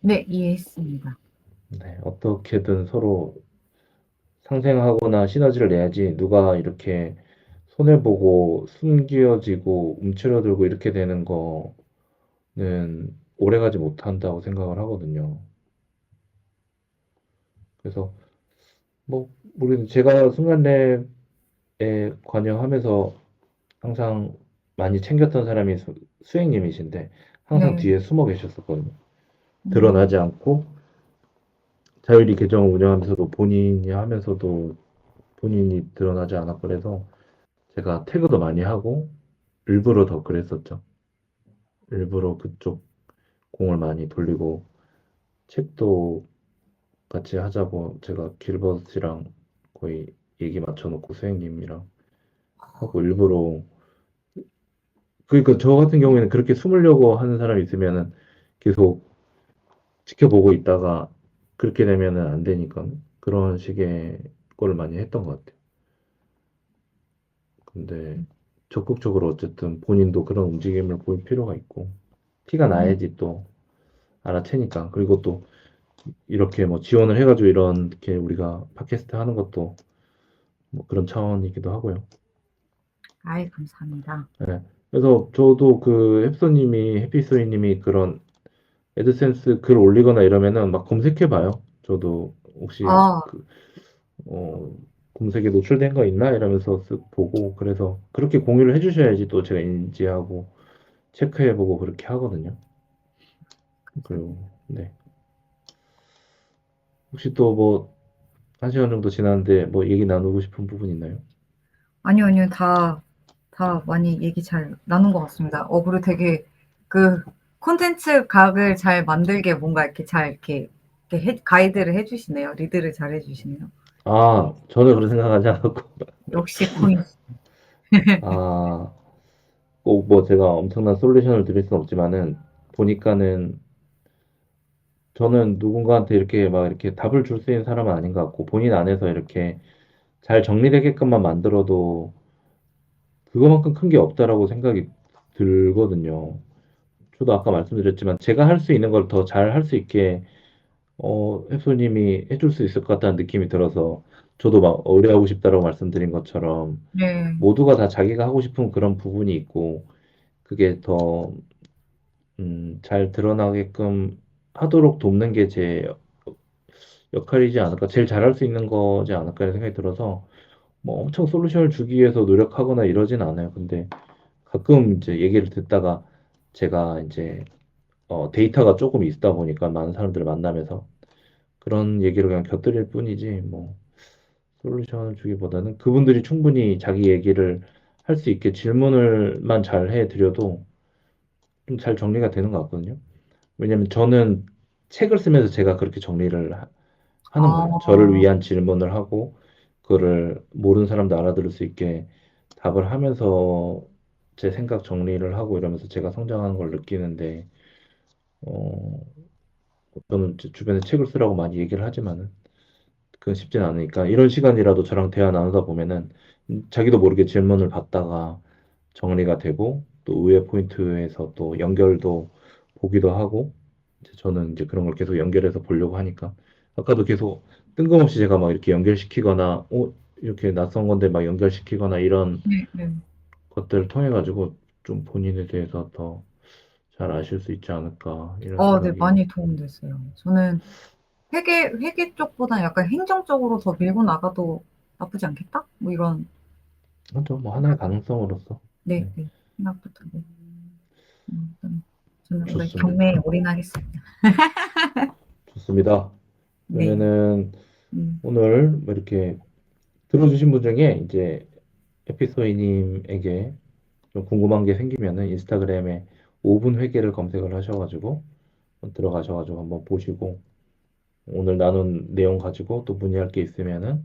네, 이해했습니다. 네, 어떻게든 서로 상생하거나 시너지를 내야지 누가 이렇게 손해보고 숨겨지고 움츠러들고 이렇게 되는 거는 오래가지 못한다고 생각을 하거든요. 그래서 뭐 모르겠는데 제가 순간랩에 관여하면서 항상 많이 챙겼던 사람이 수행님이신데 항상 네. 뒤에 숨어 계셨었거든요. 음, 드러나지 않고 자율이 계정을 운영하면서도 본인이 하면서도 본인이 드러나지 않았고 그래서 제가 태그도 많이 하고 일부러 더 그랬었죠. 일부러 그쪽 공을 많이 돌리고 책도 같이 하자고 제가 길버스랑 거의 얘기 맞춰놓고 수행님이랑 하고 일부러 그러니까 저 같은 경우에는 그렇게 숨으려고 하는 사람이 있으면은 계속 지켜보고 있다가 그렇게 되면은 안 되니까 그런 식의 거를 많이 했던 것 같아요. 근데 적극적으로 어쨌든 본인도 그런 움직임을 보일 필요가 있고 티가 네. 나야지 또 알아채니까 그리고 또 이렇게 뭐 지원을 해가지고 이렇게 우리가 팟캐스트 하는 것도 뭐 그런 차원이기도 하고요. 아이, 감사합니다. 네. 그래서 저도 그 해피소이님이 그런 애드센스 글 올리거나 이러면은 막 검색해 봐요. 저도 혹시 아, 그, 어, 검색에 노출된 거 있나? 이러면서 쓱 보고 그래서 그렇게 공유를 해주셔야지 또 제가 인지하고 체크해보고 그렇게 하거든요. 그리고 감사합니다. 네. 혹시 또 뭐 한 시간 정도 지났는데 뭐 얘기 나누고 싶은 부분 있나요? 아니요, 아니요. 다 많이 얘기 잘 나눈 것 같습니다. 그리고 되게 그 콘텐츠 각을 잘 만들게 뭔가 이렇게 잘 이렇게 가이드를 해주시네요. 리드를 잘 해주시네요. 아, 전혀 그런 생각하지 않았고 역시 코인. 아, 꼭 뭐 제가 엄청난 솔루션을 드릴 수는 없지만은 보니까는 저는 누군가한테 이렇게 막 이렇게 답을 줄 수 있는 사람은 아닌 것 같고 본인 안에서 이렇게 잘 정리되게끔만 만들어도 그거만큼 큰 게 없다라고 생각이 들거든요. 저도 아까 말씀드렸지만 제가 할 수 있는 걸 더 잘 할 수 있게 혜소님이 해줄 수 있을 것 같다는 느낌이 들어서 저도 막 의뢰하고 싶다라고 말씀드린 것처럼 네. 모두가 다 자기가 하고 싶은 그런 부분이 있고 그게 더 잘 드러나게끔 하도록 돕는 게 제 역할이지 않을까, 제일 잘할 수 있는 거지 않을까 이런 생각이 들어서 뭐 엄청 솔루션을 주기 위해서 노력하거나 이러진 않아요. 근데 가끔 이제 얘기를 듣다가 제가 이제 데이터가 조금 있다 보니까 많은 사람들을 만나면서 그런 얘기를 그냥 곁들일 뿐이지 뭐 솔루션을 주기보다는 그분들이 충분히 자기 얘기를 할 수 있게 질문을만 잘 해드려도 좀 잘 정리가 되는 것 같거든요. 왜냐면 저는 책을 쓰면서 제가 그렇게 정리를 하는 거예요. 저를 아, 위한 질문을 하고 그거를 모르는 사람도 알아들을 수 있게 답을 하면서 제 생각 정리를 하고 이러면서 제가 성장하는 걸 느끼는데 어, 저는 이제 주변에 책을 쓰라고 많이 얘기를 하지만은 그건 쉽진 않으니까 이런 시간이라도 저랑 대화 나누다 보면은 자기도 모르게 질문을 받다가 정리가 되고 또 의외 포인트에서 또 연결도 보기도 하고 이제 저는 이제 그런 걸 계속 연결해서 보려고 하니까 아까도 계속 뜬금없이 제가 막 이렇게 연결시키거나 이렇게 낯선 건데 막 연결시키거나 이런 네, 네. 것들을 통해 가지고 좀 본인에 대해서 더 잘 아실 수 있지 않을까 이런 네, 생각이. 많이 도움됐어요. 저는 회계 쪽보다 약간 행정 쪽으로 더 밀고 나가도 나쁘지 않겠다? 뭐 이런, 하죠. 뭐 하나의 가능성으로서. 네, 네, 네, 생각도 들고. 저는 올해 좋습니다. 경매에 올인하겠습니다. 좋습니다. 네, 그러면은 음, 오늘 뭐 이렇게 들어주신 분 중에 이제 에피소이님에게 좀 궁금한 게 생기면은 인스타그램에 5분 회계를 검색을 하셔가지고 들어가셔가지고 한번 보시고 오늘 나눈 내용 가지고 또 문의할 게 있으면은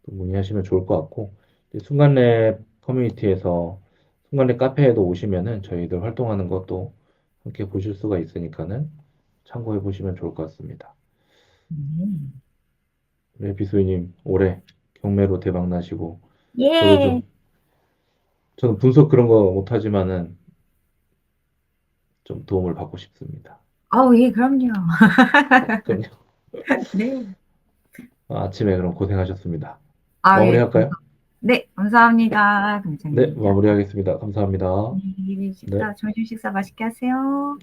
또 문의하시면 좋을 것 같고 이제 순간랩 커뮤니티에서 순간랩 카페에도 오시면은 저희들 활동하는 것도 함께 보실 수가 있으니까는 참고해 보시면 좋을 것 같습니다. 음. 우리 에피소이님 올해 경매로 대박 나시고 저도 예! 좀 저는 분석 그런 거 못하지만은 좀 도움을 받고 싶습니다. 예, 그럼요. 그럼요. 네. 아침에 그럼 고생하셨습니다. 예, 마무리할까요? 네, 감사합니다. 네, 감사합니다. 마무리하겠습니다. 감사합니다. 네, 네. 점심 식사 맛있게 하세요.